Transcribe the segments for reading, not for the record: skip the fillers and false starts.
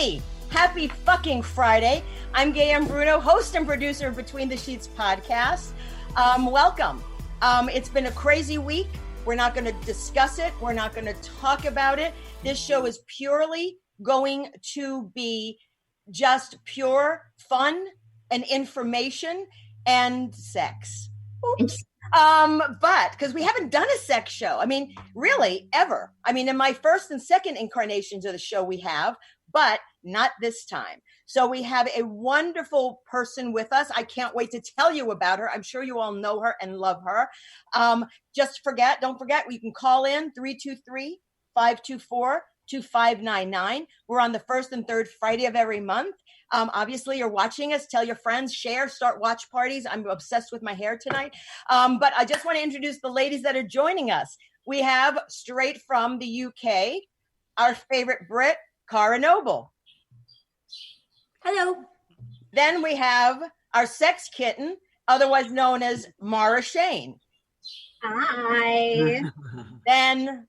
Hey, happy fucking Friday. I'm Gaye Ann Bruno, host and producer of Between the Sheets podcast. Welcome. It's been a crazy week. We're not going to discuss it. We're not going to talk about it. This show is purely going to be just pure fun and information and sex. Oops. But because we haven't done a sex show, I mean, really, ever. I mean, in my first and second incarnations of the show we have, but not this time. So we have a wonderful person with us. I can't wait to tell you about her. I'm sure you all know her and love her. Don't forget, you can call in 323-524-2599. We're on the first and third Friday of every month. Obviously, you're watching us. Tell your friends, share, start watch parties. I'm obsessed with my hair tonight. But I just want to introduce the ladies that are joining us. We have straight from the UK, our favorite Brit, Cara Noble. Hello. Then we have our sex kitten, otherwise known as Mara Shane. Hi. Then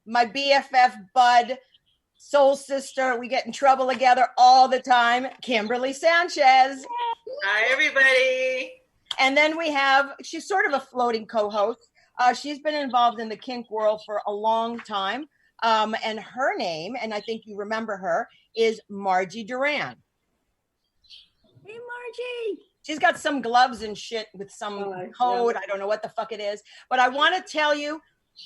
my BFF bud, soul sister, we get in trouble together all the time, Kimberly Sanchez. Hi, everybody. And then we have, she's sort of a floating co-host. She's been involved in the kink world for a long time. And her name, and I think you remember her, is Margie Duran. Hey, Margie. She's got some gloves and shit with some code. I don't know what the fuck it is. But I want to tell you,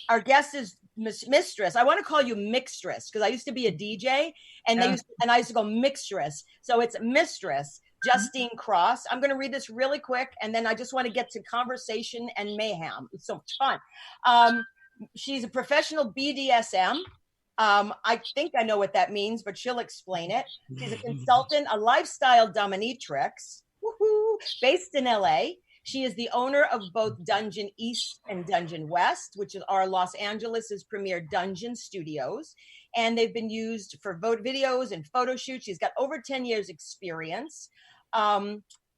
our guest is Mistress. I want to call you Mixtress because I used to be a DJ and I used to go Mixtress. So it's Mistress Justine Cross. I'm going to read this really quick and then I just want to get to conversation and mayhem. It's so much fun. She's a professional BDSM. I think I know what that means, but she'll explain it. She's a consultant, a lifestyle dominatrix, based in LA. She is the owner of both Dungeon East and Dungeon West, which are Los Angeles' premier dungeon studios. And they've been used for videos and photo shoots. She's got over 10 years experience.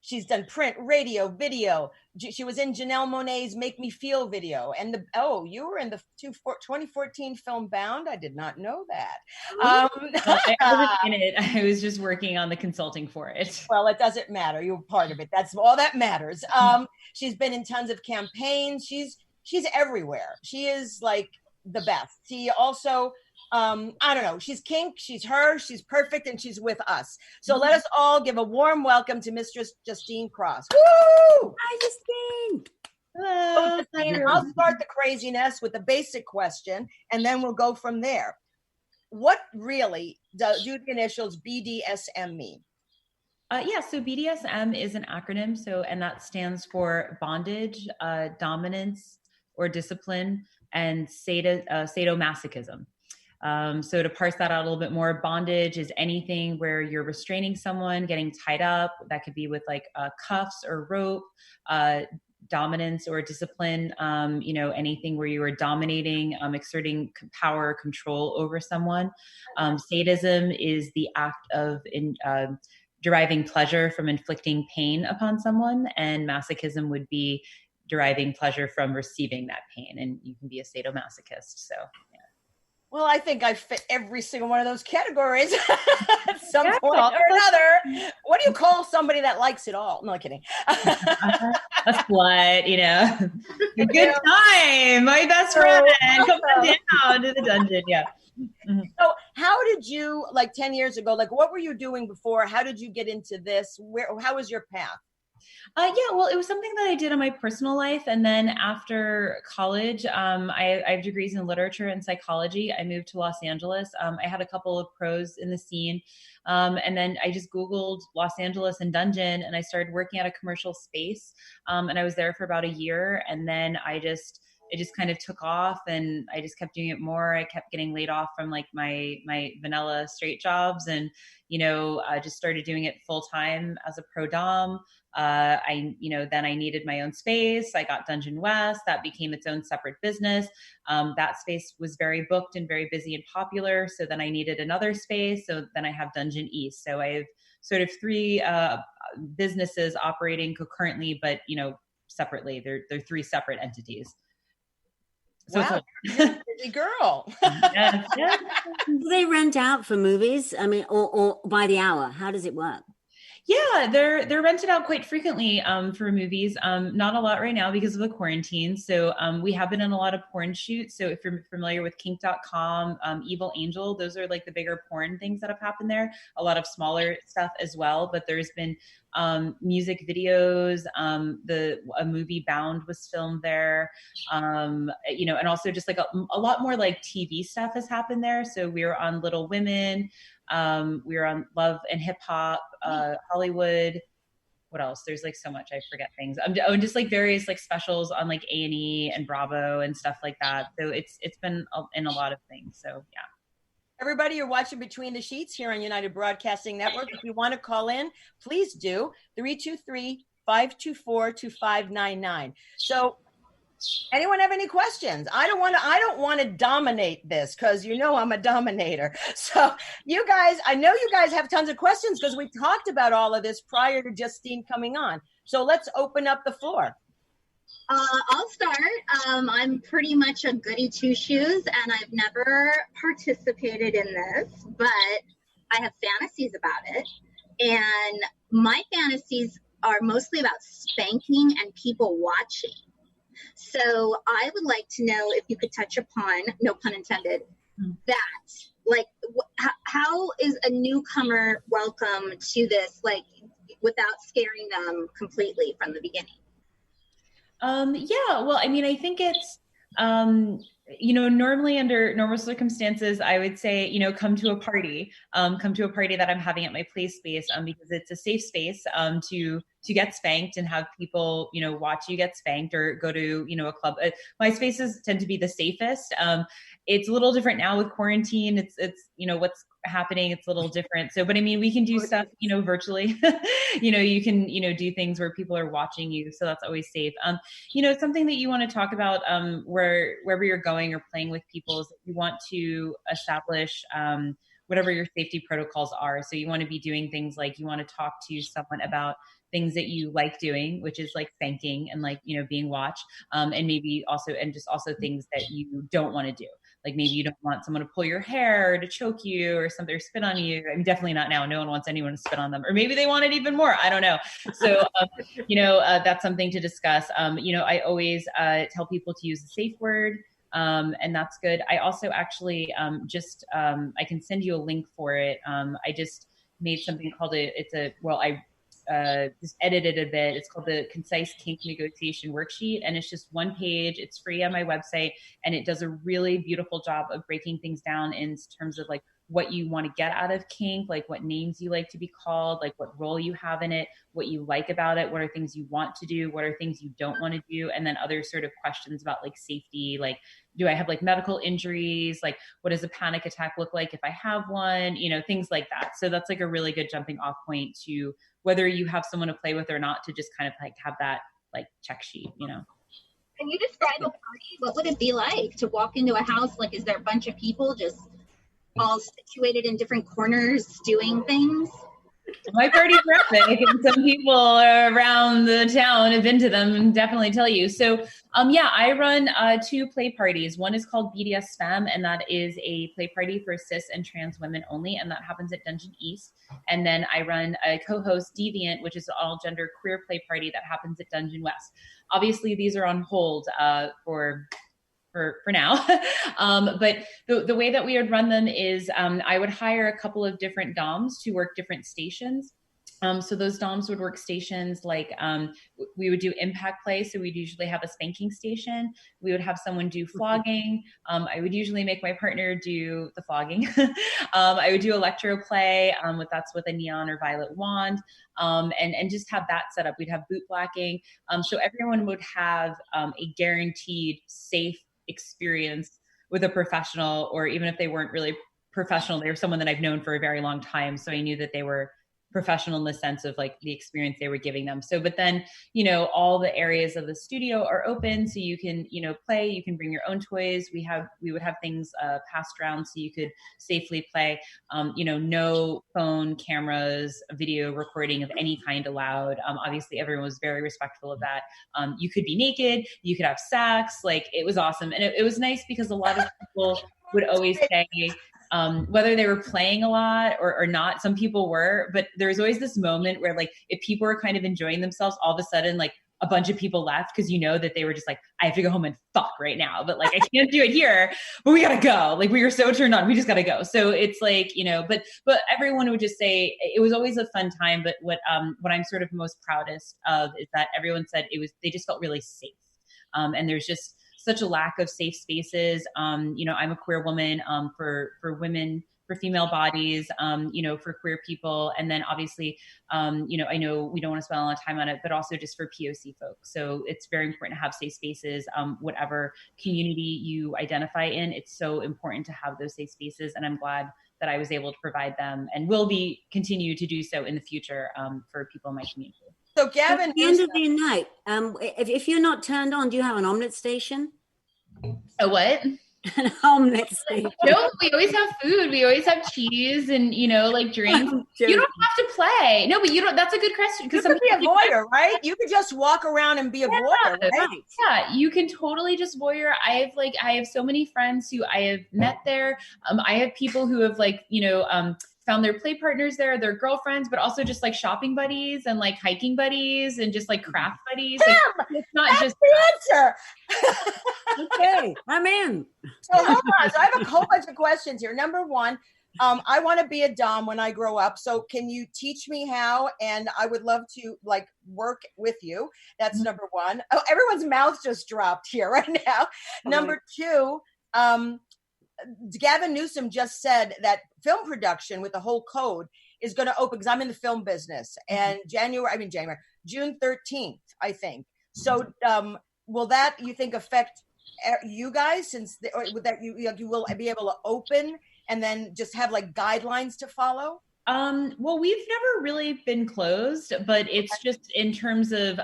She's done print, radio, video. She was in Janelle Monáe's Make Me Feel video. And you were in the 2014 film Bound? I did not know that. I wasn't in it. I was just working on the consulting for it. Well, it doesn't matter. You were part of it. That's all that matters. She's been in tons of campaigns. She's everywhere. She is like the best. She also... I don't know. She's kink. She's her. She's perfect. And she's with us. So let us all give a warm welcome to Mistress Justine Cross. Woo! Hi, Justine. Hello. Justine, I'll start the craziness with the basic question, and then we'll go from there. What really do the initials BDSM mean? So BDSM is an acronym. And that stands for bondage, dominance or discipline, and sadomasochism. So to parse that out a little bit more, bondage is anything where you're restraining someone, getting tied up. That could be with like cuffs or rope. Dominance or discipline, anything where you are dominating, exerting power, control over someone. Sadism is the act of deriving pleasure from inflicting pain upon someone, and masochism would be deriving pleasure from receiving that pain. And you can be a sadomasochist. So, yeah. Well, I think I fit every single one of those categories at some point or another. What do you call somebody that likes it all? No, I'm kidding. A slut, a good time. My best friend. Come on down to the dungeon. Yeah. Mm-hmm. So how did you, 10 years ago, what were you doing before? How did you get into this? How was your path? Well, it was something that I did in my personal life. And then after college, I have degrees in literature and psychology. I moved to Los Angeles. I had a couple of pros in the scene. And then I just Googled Los Angeles and dungeon, and I started working at a commercial space. And I was there for about a year. And then it just kind of took off, and I just kept doing it more. I kept getting laid off from my vanilla straight jobs, and I just started doing it full time as a pro dom. Then I needed my own space. I got Dungeon West. That became its own separate business. That space was very booked and very busy and popular. So then I needed another space. So then I have Dungeon East. So I have sort of three businesses operating concurrently, but separately. They're three separate entities. So wow, you're a busy girl. yeah, yeah. Do they rent out for movies? I mean, or by the hour? How does it work? Yeah, they're rented out quite frequently for movies. Not a lot right now because of the quarantine. So we have been in a lot of porn shoots. So if you're familiar with kink.com, Evil Angel, those are like the bigger porn things that have happened there. A lot of smaller stuff as well, but there's been music videos. A movie Bound was filmed there. You know, and also just like a lot more like TV stuff has happened there. So we were on Little Women. We were on Love and Hip Hop, Hollywood. What else? There's like so much, I forget things. Just like various like specials on like A&E and Bravo and stuff like that. So it's been in a lot of things. So yeah. Everybody, you're watching Between the Sheets here on United Broadcasting Network. If you want to call in, please do. 323-524-2599. So anyone have any questions? I don't want to dominate this because you know I'm a dominator. So you guys, I know you guys have tons of questions because we talked about all of this prior to Justine coming on. So let's open up the floor. I'll start. I'm pretty much a goody two shoes, and I've never participated in this, but I have fantasies about it. And my fantasies are mostly about spanking and people watching. So I would like to know if you could touch upon, no pun intended, that, like, how is a newcomer welcome to this, like, without scaring them completely from the beginning? Yeah, well, I mean, I think it's, you know, normally under normal circumstances, I would say, you know, come to a party that I'm having at my play space, because it's a safe space, to get spanked and have people, you know, watch you get spanked or go to, you know, a club. My spaces tend to be the safest. It's a little different now with quarantine. It's, you know, what's happening. It's a little different. So, but I mean, we can do stuff, you know, virtually, you know, you can, you know, do things where people are watching you. So that's always safe. You know, something that you want to talk about, wherever you're going or playing with people is that you want to establish, whatever your safety protocols are. So you want to be doing things like you want to talk to someone about things that you like doing, which is like spanking and like, you know, being watched, and maybe also, and just also things that you don't want to do. Like maybe you don't want someone to pull your hair or to choke you or something, or spit on you. I mean, definitely not now. No one wants anyone to spit on them, or maybe they want it even more. I don't know. So, you know, that's something to discuss. You know, I always tell people to use a safe word. And that's good. I also actually I can send you a link for it. I just made something called I just edited a bit. It's called the Concise Kink Negotiation Worksheet. And it's just one page. It's free on my website. And it does a really beautiful job of breaking things down in terms of like what you want to get out of kink, like what names you like to be called, like what role you have in it, what you like about it, what are things you want to do, what are things you don't want to do, and then other sort of questions about like safety, like do I have like medical injuries, like what does a panic attack look like if I have one, you know, things like that. So that's like a really good jumping off point to whether you have someone to play with or not, to just kind of like have that like check sheet, you know. Can you describe a party? What would it be like to walk into a house? Like, is there a bunch of people just all situated in different corners doing things? My party's epic, and some people around the town have been to them and definitely tell you. So, yeah, I run 2 play parties. One is called BDSM, and that is a play party for cis and trans women only, and that happens at Dungeon East. And then I run a co-host Deviant, which is an all-gender queer play party that happens at Dungeon West. Obviously, these are on hold for now. But the way that we would run them is I would hire a couple of different DOMs to work different stations. So those DOMs would work stations like we would do impact play. So we'd usually have a spanking station. We would have someone do flogging. I would usually make my partner do the flogging. I would do electro play. That's with a neon or violet wand. And just have that set up. We'd have boot blacking. So everyone would have a guaranteed safe experience with a professional, or even if they weren't really professional, they were someone that I've known for a very long time. So I knew that they were professional in the sense of like the experience they were giving them. So, but then, you know, all the areas of the studio are open, so you can, you know, play, you can bring your own toys. We would have things passed around so you could safely play. You know, no phone cameras, video recording of any kind allowed. Obviously everyone was very respectful of that. You could be naked, you could have sex, like it was awesome. And it was nice because a lot of people would always say, whether they were playing a lot or not, some people were, but there was always this moment where like, if people were kind of enjoying themselves, all of a sudden, like a bunch of people left because you know that they were just like, I have to go home and fuck right now, but like, I can't do it here, but we gotta go. Like we were so turned on, we just gotta go. So it's like, you know, but everyone would just say it was always a fun time. But what I'm sort of most proudest of is that everyone said they just felt really safe. And there's just such a lack of safe spaces. You know, I'm a queer woman, for women, for female bodies, you know, for queer people. And then obviously, you know, I know we don't want to spend a lot of time on it, but also just for POC folks. So it's very important to have safe spaces, whatever community you identify in. It's so important to have those safe spaces. And I'm glad that I was able to provide them and will continue to do so in the future, for people in my community. So Gavin, at the end of the night, if you're not turned on, do you have an omelet station? A what? An omelet station. No, we always have food. We always have cheese and, you know, like drinks. You don't have to play. No, but you don't. That's a good question. You could be a voyeur, right? You could just walk around and be a voyeur, right? Yeah, you can totally just voyeur. I have so many friends who I have met there. I have people who have like, you know, found their play partners there, their girlfriends, but also just like shopping buddies and like hiking buddies and just like craft buddies. Like, it's not That's just the answer. Okay, I'm in. So hold on. So I have a whole bunch of questions here. Number one, I want to be a dom when I grow up. So can you teach me how? And I would love to like work with you. That's number one. Oh, everyone's mouth just dropped here right now. Number two, Gavin Newsom just said that film production with the whole code is going to open, because I'm in the film business, and June 13th, I think. So will that, you think, affect you guys, since that you will be able to open and then just have like guidelines to follow? Well, we've never really been closed, but it's just in terms of,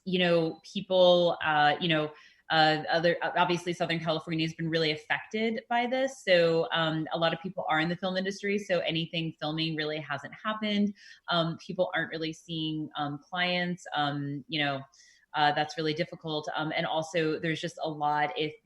you know, people, you know, obviously Southern California has been really affected by this. So a lot of people are in the film industry. So anything filming really hasn't happened. People aren't really seeing clients, you know, that's really difficult. And also there's just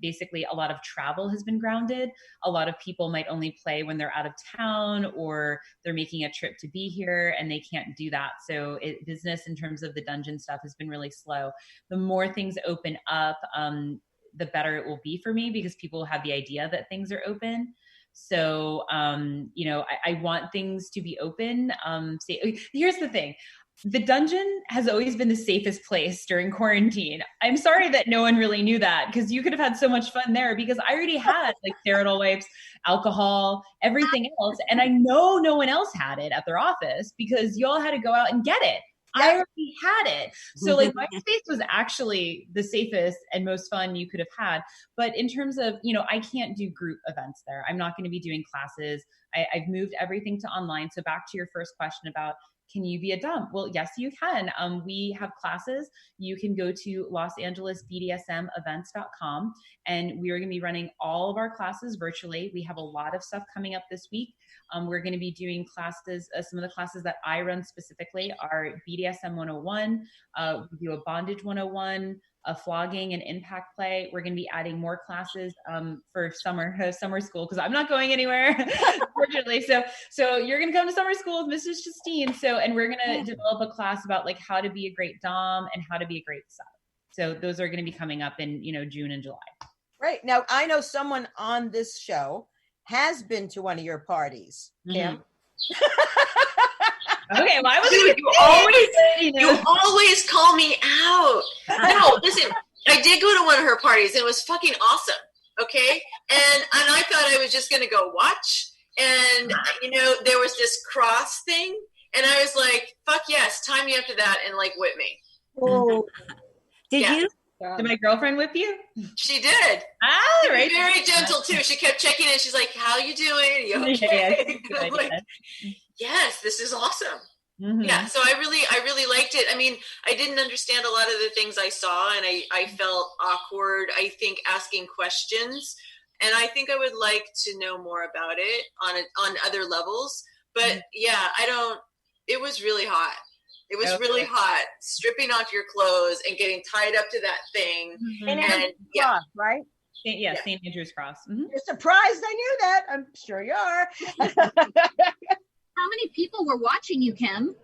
basically a lot of travel has been grounded. A lot of people might only play when they're out of town or they're making a trip to be here and they can't do that. So business in terms of the dungeon stuff has been really slow. The more things open up, the better it will be for me, because people have the idea that things are open. So, you know, I want things to be open. Here's the thing. The dungeon has always been the safest place during quarantine. I'm sorry that no one really knew that, because you could have had so much fun there, because I already had like sterile wipes, alcohol, everything else. And I know no one else had it at their office because y'all had to go out and get it. I already had it. So like my space was actually the safest and most fun you could have had. But in terms of, you know, I can't do group events there. I'm not going to be doing classes. I've moved everything to online. So back to your first question about, can you be a dom? Well, yes, you can. We have classes. You can go to LosAngelesBDSMEvents.com, and we are going to be running all of our classes virtually. We have a lot of stuff coming up this week. We're going to be doing classes. Some of the classes that I run specifically are BDSM 101. We do a bondage 101, a flogging and impact play. We're going to be adding more classes for summer school, because I'm not going anywhere, fortunately. So you're going to come to summer school with Mistress Justine. And we're going to develop a class about like how to be a great dom and how to be a great sub. So those are going to be coming up in, you know, June and July. Right. Now, I know someone on this show has been to one of your parties, Kim. Okay, well, you always call me out. No, listen, I did go to one of her parties. And it was fucking awesome. Okay, and I thought I was just gonna go watch, and you know, there was this cross thing, and I was like, "Fuck yes, tie me up to that and like whip me." Oh, did you? Did my girlfriend whip you? She did. Right. Very gentle too. She kept checking in. She's like, "How you doing? Are you okay?" I'm like, yes, this is awesome. Mm-hmm. Yeah, so I really liked it. I mean, I didn't understand a lot of the things I saw, and I felt awkward, I think, asking questions. And I think I would like to know more about it on other levels. But yeah, it was really hot. It was really hot, stripping off your clothes and getting tied up to that thing. And yeah. Cross, right? Yeah, St. Andrew's Cross. Mm-hmm. You're surprised I knew that. I'm sure you are. How many people were watching you, Kim?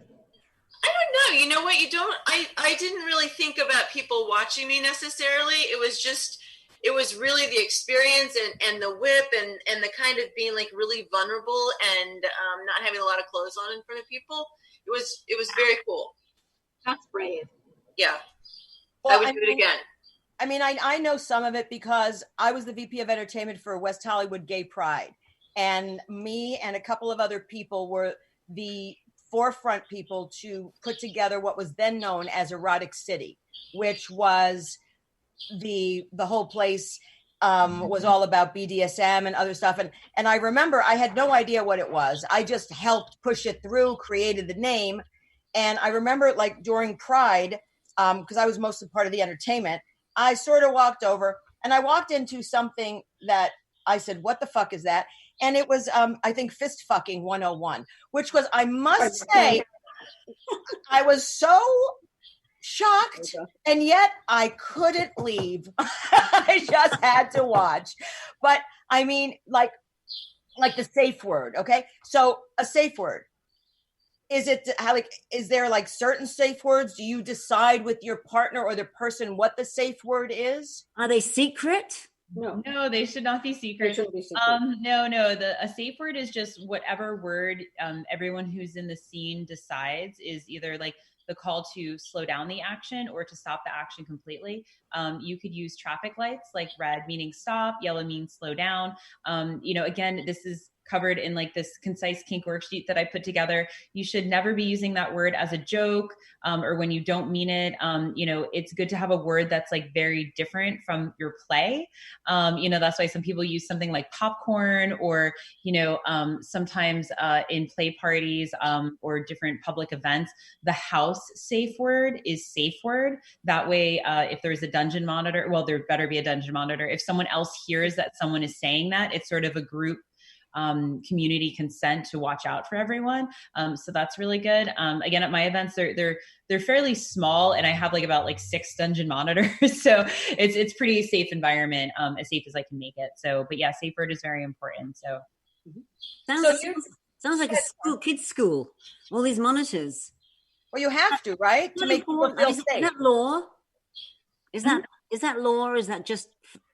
I don't know. You know what? I didn't really think about people watching me necessarily. It was really the experience and the whip and the kind of being like really vulnerable and not having a lot of clothes on in front of people. It was very cool. That's brave. Yeah. Well, I would do it again. I mean, I know some of it because I was the VP of entertainment for West Hollywood Gay Pride. And me and a couple of other people were the forefront people to put together what was then known as Erotic City, which was the whole place was all about BDSM and other stuff. And I remember I had no idea what it was. I just helped push it through, created the name. And I remember like during Pride, because I was mostly part of the entertainment, I sort of walked over and I walked into something that I said, what the fuck is that? And it was, I think, Fist Fucking 101, which was, I must say, I was so shocked, and yet I couldn't leave. I just had to watch. But I mean, like the safe word, okay? So a safe word. Is there like certain safe words? Do you decide with your partner or the person what the safe word is? Are they secret? No, they should not be secret. No. A safe word is just whatever word everyone who's in the scene decides is either like the call to slow down the action or to stop the action completely. You could use traffic lights like red meaning stop, yellow means slow down. Again, this is covered in like this concise kink worksheet that I put together. You should never be using that word as a joke or when you don't mean it. It's good to have a word that's like very different from your play. That's why some people use something like popcorn or, sometimes in play parties or different public events, the house safe word is safe word. That way, if there's a dungeon monitor, well, there better be a dungeon monitor. If someone else hears that someone is saying that, it's sort of a group community consent to watch out for everyone. So that's really good. Again, at my events, they're fairly small and I have like about like 6 dungeon monitors. So it's pretty safe environment, as safe as I can make it. So, but yeah, safe word is very important. So. Sounds like a school, kids school, all these monitors. Well, you have to, right? To make people feel safe. Is that law? Is that law or is that just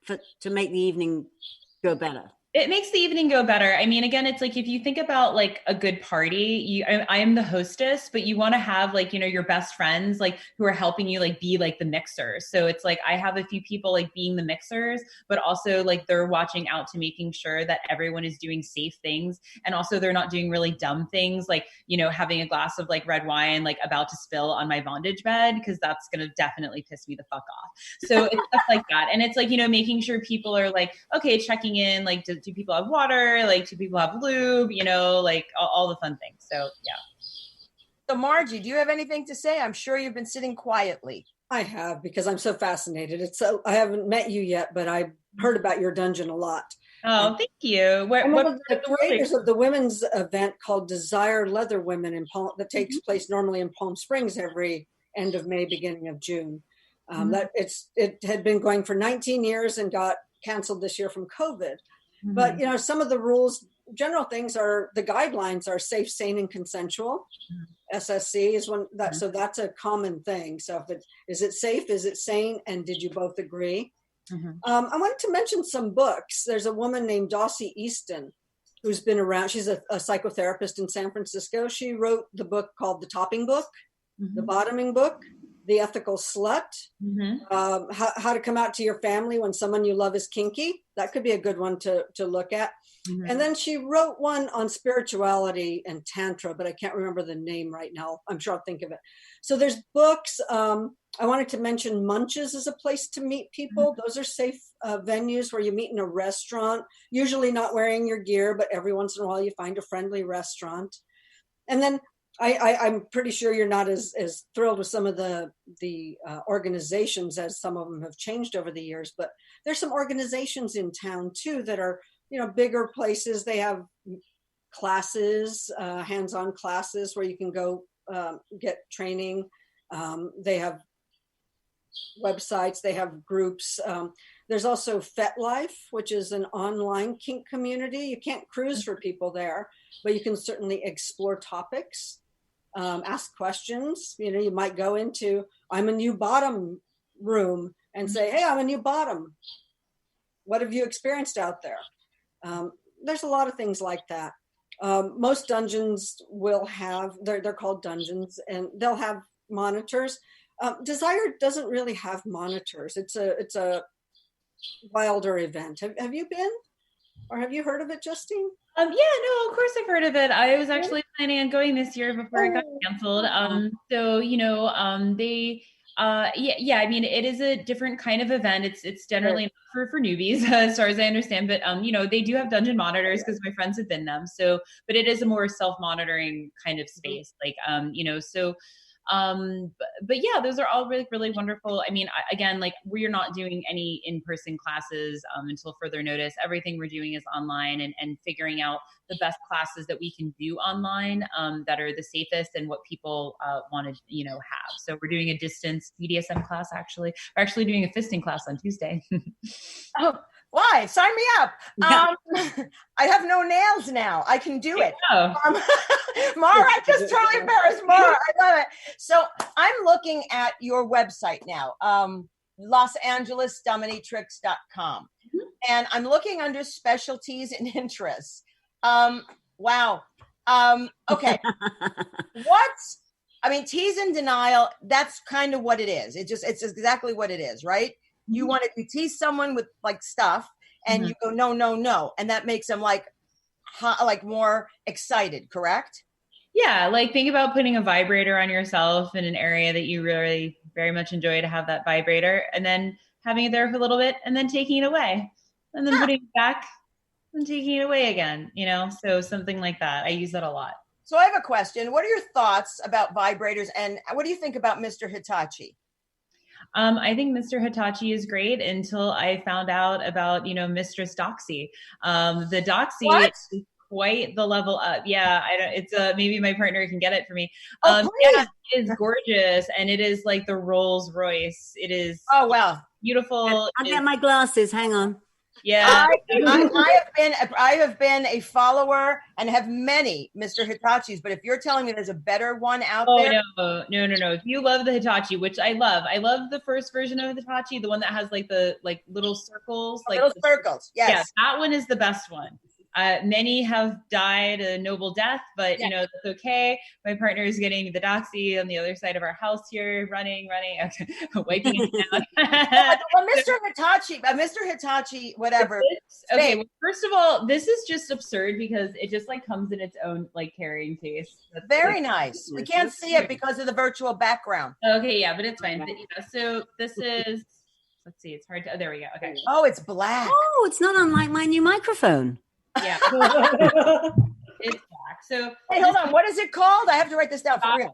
to make the evening go better? It makes the evening go better. I mean, again, it's like, if you think about like a good party, I am the hostess, but you want to have like, your best friends, like who are helping you like be like the mixers. So it's like, I have a few people like being the mixers, but also like they're watching out to making sure that everyone is doing safe things. And also they're not doing really dumb things like, having a glass of like red wine, like about to spill on my bondage bed, because that's going to definitely piss me the fuck off. So it's stuff like that. And it's like, making sure people are like, okay, checking in, like, do people have water? Like, do people have lube? Like all the fun things. So, yeah. So Margie, do you have anything to say? I'm sure you've been sitting quietly. I have, because I'm so fascinated. I haven't met you yet, but I've heard about your dungeon a lot. Oh, thank you. What the creators of the women's event called Desire Leather Women that takes place normally in Palm Springs every end of May, beginning of June. It had been going for 19 years and got canceled this year from COVID. But, some of the rules, general things the guidelines are safe, sane, and consensual. SSC is one so that's a common thing. So is it safe? Is it sane? And did you both agree? I wanted to mention some books. There's a woman named Dossie Easton who's been around. She's a psychotherapist in San Francisco. She wrote the book called The Topping Book, The Bottoming Book, The Ethical Slut, how to come out to your family when someone you love is kinky. That could be a good one to look at. And then she wrote one on spirituality and tantra, but I can't remember the name right now. I'm sure I'll think of it. So there's books. I wanted to mention Munches is a place to meet people. Those are safe venues where you meet in a restaurant, usually not wearing your gear, but every once in a while you find a friendly restaurant. And then I'm pretty sure you're not as thrilled with some of the organizations, as some of them have changed over the years, but there's some organizations in town too that are, bigger places. They have classes, hands-on classes where you can go get training. They have websites, they have groups. There's also FetLife, which is an online kink community. You can't cruise for people there, but you can certainly explore topics, ask questions. You might go into, I'm a new bottom room, and say, hey, I'm a new bottom. What have you experienced out there? There's a lot of things like that. Most dungeons will have, they're called dungeons, and they'll have monitors. Desire doesn't really have monitors. It's a wilder event. Have you been, or have you heard of it, Justine? Yeah, no, of course I've heard of it. I was actually planning on going this year before it got canceled. I mean, it is a different kind of event. It's generally not for newbies, as far as I understand, but they do have dungeon monitors because my friends have been them. So, but it is a more self-monitoring kind of space, but yeah, those are all really, really wonderful. I mean, again, we're not doing any in-person classes until further notice. Everything we're doing is online, and figuring out the best classes that we can do online that are the safest and what people want to, have. So we're doing a distance BDSM class. We're actually doing a fisting class on Tuesday. Oh, why? Sign me up. Yeah. I have no nails now. I can do it. Oh. Mara, I just totally embarrassed Mara. I love it. So I'm looking at your website now, LosAngelesDominatrix.com. And I'm looking under specialties and interests. Wow. Okay. Tease and denial, that's kind of what it is. It's exactly what it is, right? You want to tease someone with stuff, and you go, no. And that makes them more excited, correct? Yeah. Think about putting a vibrator on yourself in an area that you really very much enjoy to have that vibrator, and then having it there for a little bit, and then taking it away, and then putting it back and taking it away again, so something like that. I use that a lot. So I have a question. What are your thoughts about vibrators, and what do you think about Mr. Hitachi? I think Mr. Hitachi is great until I found out about, Mistress Doxy. The Doxy is quite the level up. Yeah, it's maybe my partner can get it for me. Yeah, it is gorgeous, and it is like the Rolls Royce. It is. Oh wow, beautiful. I'll get my glasses. Hang on. Yeah, I have been a follower and have many Mr. Hitachis, but if you're telling me there's a better one out there, no. If you love the Hitachi, which I love the first version of the Hitachi, the one that has the little circles, circles. Yes, yeah, that one is the best one. Many have died a noble death, but that's okay. My partner is getting the Doxy on the other side of our house here, running, okay, wiping it down. Well, Mr. Hitachi, whatever. Okay, well, first of all, this is just absurd because it just comes in its own carrying case. That's very nice. We can't see it because of the virtual background. Okay, yeah, but it's fine. But, so this is. Let's see. It's hard to. Oh, there we go. Okay. Oh, it's black. Oh, it's not unlike my new microphone. Yeah. It's black. So hey, hold on. What is it called? I have to write this down for real.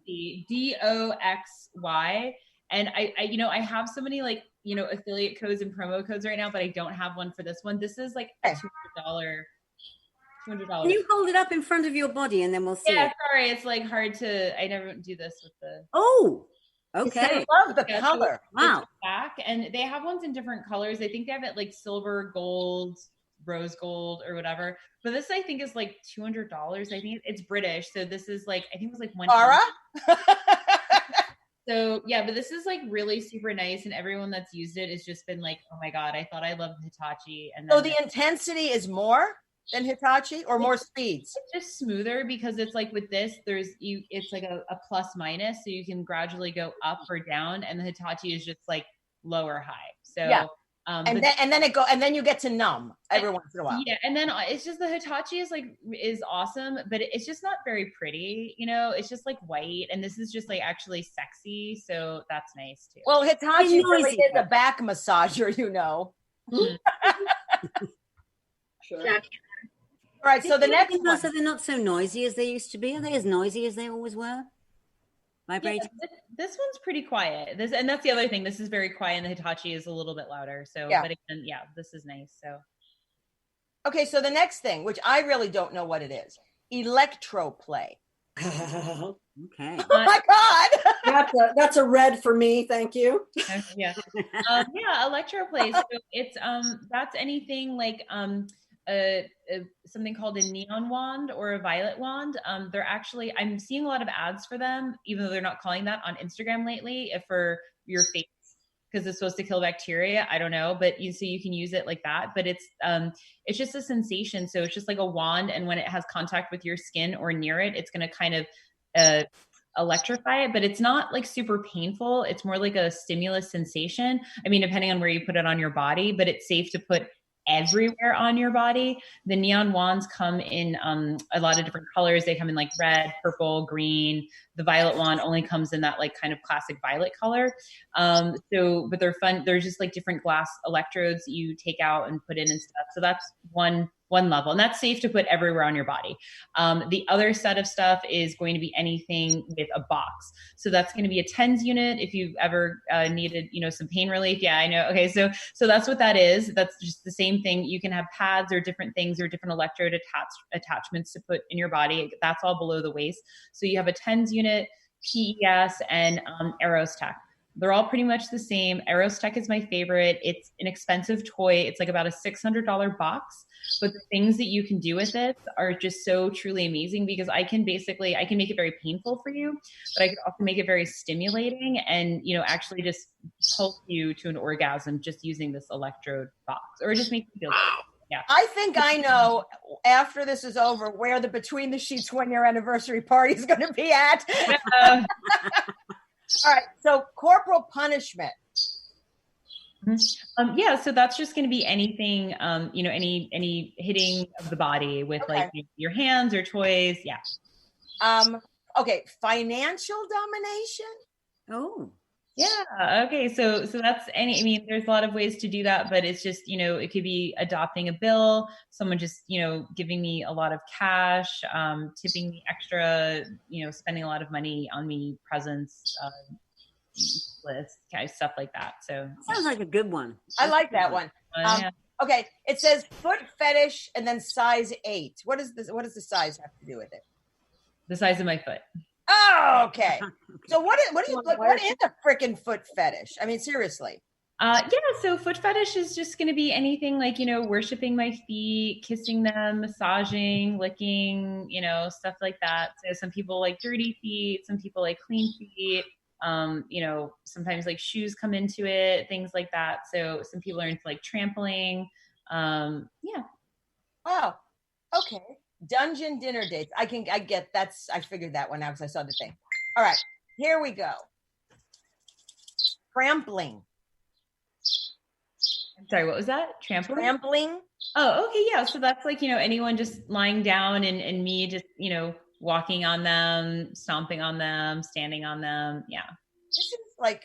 DOXY. And I have so many affiliate codes and promo codes right now, but I don't have one for this one. This is a $200. Can you hold it up in front of your body and then we'll see? Yeah, sorry. It's hard to, I never do this with the. Oh, okay. I love the color. Wow. Black, and they have ones in different colors. I think they have it silver, gold, rose gold, or whatever. But this I think is $200. I think it's British. So this is I think it was $100. Ara? So yeah, but this is really super nice, and everyone that's used it has just been oh my God, I thought I loved Hitachi. And then so the intensity is more than Hitachi, or more speeds? It's just smoother because it's with this, it's a plus minus, so you can gradually go up or down, and the Hitachi is just lower high. So yeah. And then you get to numb every once in a while. Yeah, and then it's just the Hitachi is awesome, but it's just not very pretty. It's just white, and this is just actually sexy, so that's nice too. Well, Hitachi really is a back massager, Sure. All right, so the next one. So they're not so noisy as they used to be. Are they as noisy as they always were? Vibrating. Yeah, this one's pretty quiet. And that's the other thing. This is very quiet, and the Hitachi is a little bit louder. So, yeah. But again, yeah, this is nice. So, okay, so the next thing, which I really don't know what it is, electroplay. Okay. Oh my God. That's a red for me. Thank you. Yeah. Electroplay. So it's that's anything like something called a neon wand or a violet wand. They're actually, I'm seeing a lot of ads for them, even though they're not calling that on Instagram lately, for your face, because it's supposed to kill bacteria. I don't know, but so you can use it like that. But it's just a sensation. So it's just like a wand, and when it has contact with your skin or near it, it's going to kind of electrify it. But it's not like super painful. It's more like a stimulus sensation. I mean, depending on where you put it on your body, but it's safe to put everywhere on your body. The neon wands come in a lot of different colors. They come in like red, purple, green. The violet wand only comes in that like kind of classic violet color. But they're fun. They're just like different glass electrodes you take out and put in and stuff. So that's one level, and that's safe to put everywhere on your body. The other set of stuff is going to be anything with a box. So that's going to be a TENS unit. If you've ever needed, some pain relief. Yeah, I know. Okay. So that's what that is. That's just the same thing. You can have pads or different things or different electrode attachments to put in your body. That's all below the waist. So you have a TENS unit, PES, and Aerostech. They're all pretty much the same. Aerostech is my favorite. It's an expensive toy. It's like about a $600 box. But the things that you can do with it are just so truly amazing, because I can make it very painful for you, but I can also make it very stimulating and, actually just pulse you to an orgasm just using this electrode box, or just make you feel good. Yeah. I think I know, after this is over, where the Between the Sheets 1-year anniversary party is going to be at. All right. So corporal punishment. So that's just going to be anything, any hitting of the body with like your hands or toys. Yeah. Okay. Financial domination. Oh, yeah. Okay. So that's there's a lot of ways to do that, but it's just, it could be adopting a bill, someone just, giving me a lot of cash, tipping me extra, spending a lot of money on me, presents, list, kind of stuff like that. So sounds like a good one. I like that one. Yeah. Okay, it says foot fetish and then size 8. What does the size have to do with it? The size of my foot. Oh, okay. So what is a freaking foot fetish? I mean, seriously. So foot fetish is just going to be anything like, worshiping my feet, kissing them, massaging, licking, stuff like that. So some people like dirty feet, some people like clean feet. Sometimes like shoes come into it, things like that. So some people are into like trampling. Yeah. Wow. Okay. Dungeon dinner dates. I figured that one out because I saw the thing. All right, here we go. Trampling. I'm sorry, what was that? Trampling? Trampling. Oh, okay. Yeah. So that's like, anyone just lying down and me just, walking on them, stomping on them, standing on them. Yeah. This is like,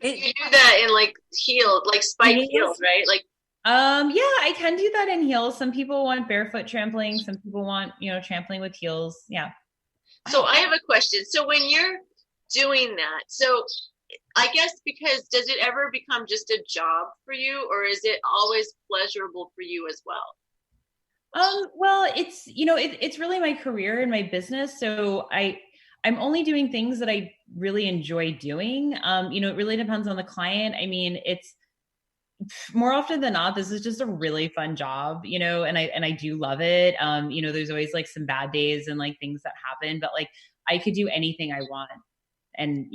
you do that in like heels, like spiked heels, right? Like, yeah, I can do that in heels. Some people want barefoot trampling. Some people want, trampling with heels. Yeah. So I have a question. So when you're doing that, so I guess because does it ever become just a job for you, or is it always pleasurable for you as well? Well, it's, it's really my career and my business. So I'm only doing things that I really enjoy doing. It really depends on the client. I mean, it's more often than not, this is just a really fun job, and I do love it. There's always like some bad days and like things that happen, but like I could do anything I want, and,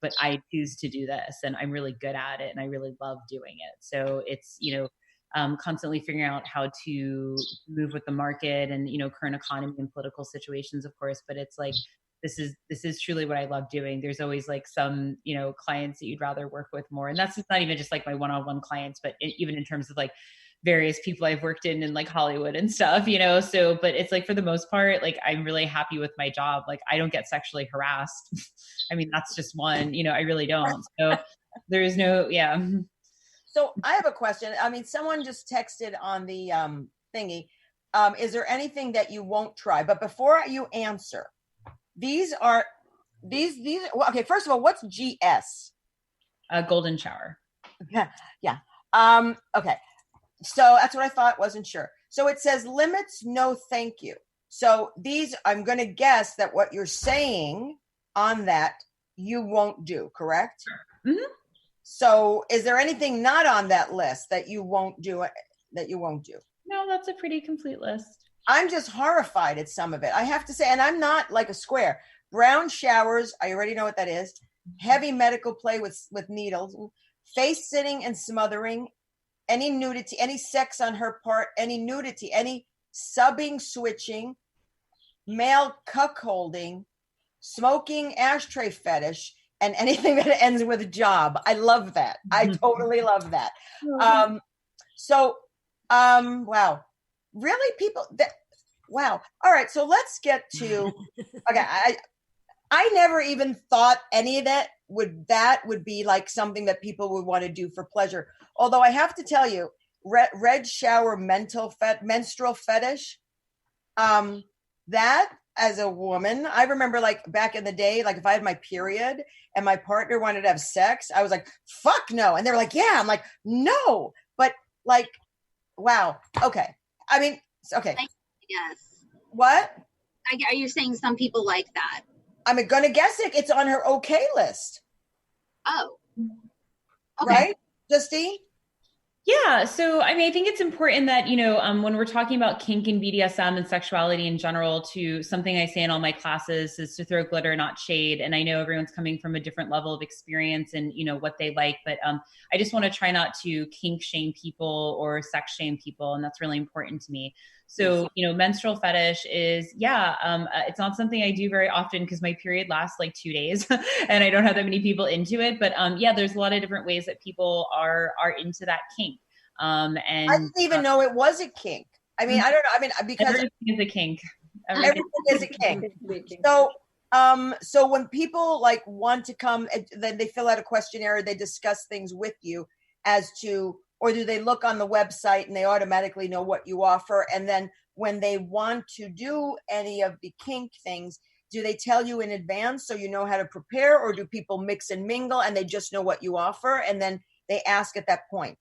but I choose to do this, and I'm really good at it, and I really love doing it. So it's, constantly figuring out how to move with the market and, current economy and political situations, of course, but it's like, this is truly what I love doing. There's always like some, clients that you'd rather work with more. And that's not even just like my one-on-one clients, but even in terms of like various people I've worked in like Hollywood and stuff, so, but it's like, for the most part, like I'm really happy with my job. Like I don't get sexually harassed. I mean, that's just one, I really don't. So there is no, yeah. So I have a question. I mean, someone just texted on the thingy. is there anything that you won't try? But before you answer, these well, okay, first of all, what's GS? Golden shower. Yeah. Okay. So that's what I thought, wasn't sure. So it says limits, no thank you. So these, I'm going to guess that what you're saying on that, you won't do, correct? Mm-hmm. So is there anything not on that list that you won't do? No, that's a pretty complete list. I'm just horrified at some of it. I have to say, and I'm not like a square. Brown showers, I already know what that is. Heavy medical play with needles, face sitting and smothering, any nudity, any sex on her part, any nudity, any subbing, switching, male cuckolding, smoking, ashtray fetish, and anything that ends with a job. I love that. I totally love that. Wow. Really, people wow. All right, so let's get to okay, I never even thought any of that would be like something that people would want to do for pleasure. Although I have to tell you, red shower menstrual fetish, that as a woman, I remember like back in the day, like if I had my period and my partner wanted to have sex, I was like, fuck no. And they were like, yeah. I'm like, no. But like, wow. Okay. I mean, okay. Yes. What? Are you saying some people like that? I'm going to guess it's on her okay list. Oh. Okay. Right, Justine? Yeah. So, I mean, I think it's important that, when we're talking about kink and BDSM and sexuality in general, to something I say in all my classes is to throw glitter, not shade. And I know everyone's coming from a different level of experience and, what they like, but I just want to try not to kink shame people or sex shame people. And that's really important to me. So, menstrual fetish is, it's not something I do very often because my period lasts like 2 days and I don't have that many people into it. But there's a lot of different ways that people are into that kink. And I didn't even know it was a kink. I mean, I don't know. I mean, because everything is a kink. Everything is a kink. So when people like want to come, then they fill out a questionnaire, they discuss things with you as to, or do they look on the website and they automatically know what you offer? And then when they want to do any of the kink things, do they tell you in advance so you know how to prepare, or do people mix and mingle and they just know what you offer and then they ask at that point?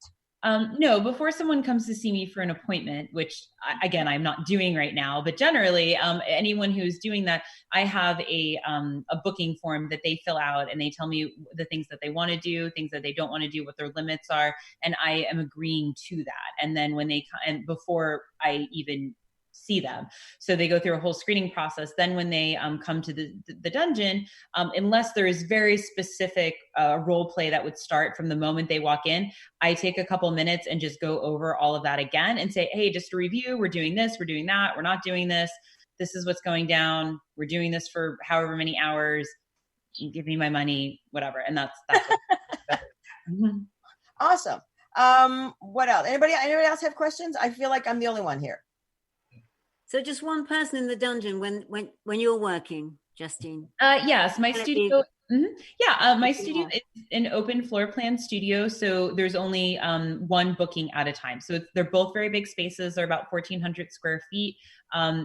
No, before someone comes to see me for an appointment, which again, I'm not doing right now, but generally anyone who's doing that, I have a booking form that they fill out and they tell me the things that they want to do, things that they don't want to do, what their limits are. And I am agreeing to that. And then when and before I even see them. So they go through a whole screening process. Then when they come to the dungeon, unless there is very specific role play that would start from the moment they walk in, I take a couple minutes and just go over all of that again and say, hey, just to review, we're doing this, we're doing that, we're not doing this. This is what's going down. We're doing this for however many hours. Give me my money, whatever. And that's Awesome. What else? Anybody else have questions? I feel like I'm the only one here. So just one person in the dungeon when you're working, Justine? Yes, my studio. My studio is an open floor plan studio. So there's only one booking at a time. So they're both very big spaces. They're about 1,400 square feet.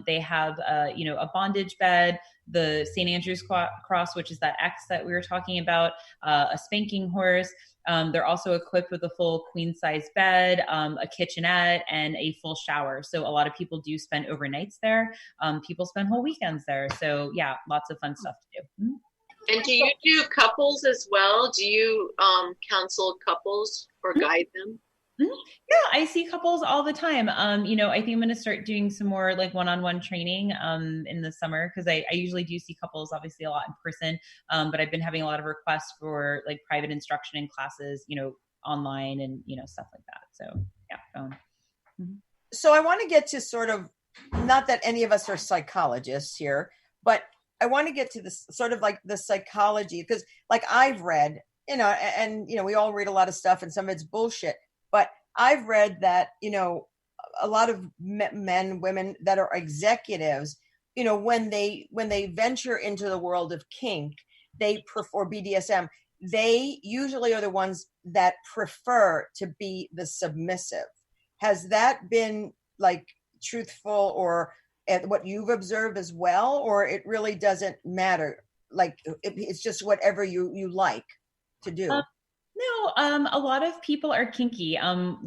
They have, a bondage bed, the St. Andrew's Cross, which is that X that we were talking about, a spanking horse. They're also equipped with a full queen size bed, a kitchenette, and a full shower. So a lot of people do spend overnights there. People spend whole weekends there. So yeah, lots of fun stuff to do. Mm-hmm. And do you do couples as well? Do you counsel couples or guide them? Mm-hmm. Yeah, I see couples all the time. I think I'm going to start doing some more like one-on-one training in the summer, because I usually do see couples obviously a lot in person, but I've been having a lot of requests for like private instruction in classes, online and, stuff like that. So yeah. Mm-hmm. So I want to get to sort of, not that any of us are psychologists here, but I want to get to this sort of like the psychology, because like I've read, and we all read a lot of stuff and some of it's bullshit, but I've read that, a lot of men, women that are executives, when they venture into the world of kink, they prefer BDSM. They usually are the ones that prefer to be the submissive. Has that been like truthful or at what you've observed as well, or it really doesn't matter? Like it's just whatever you like to do. No, a lot of people are kinky.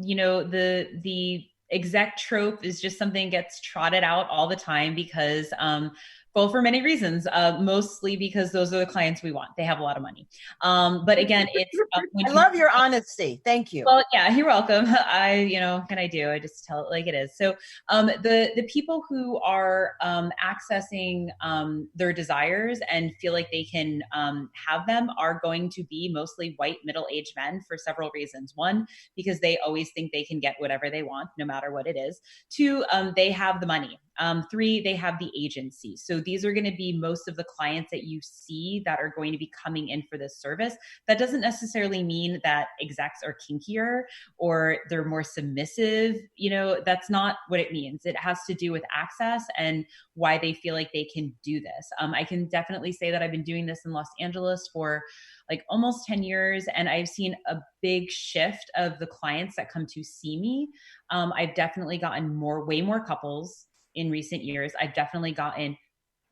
You know, the exec trope is just something that gets trotted out all the time because well, for many reasons, mostly because those are the clients we want. They have a lot of money. But again, it's I love your honesty. Thank you. Well, yeah, you're welcome. What can I do? I just tell it like it is. So the people who are accessing their desires and feel like they can have them are going to be mostly white middle-aged men for several reasons. One, because they always think they can get whatever they want, no matter what it is. Two, they have the money. Three, they have the agency. So these are going to be most of the clients that you see that are going to be coming in for this service. That doesn't necessarily mean that execs are kinkier or they're more submissive. You know, that's not what it means. It has to do with access and why they feel like they can do this. I can definitely say that I've been doing this in Los Angeles for like almost 10 years. And I've seen a big shift of the clients that come to see me. I've definitely gotten way more couples in recent years. I've definitely gotten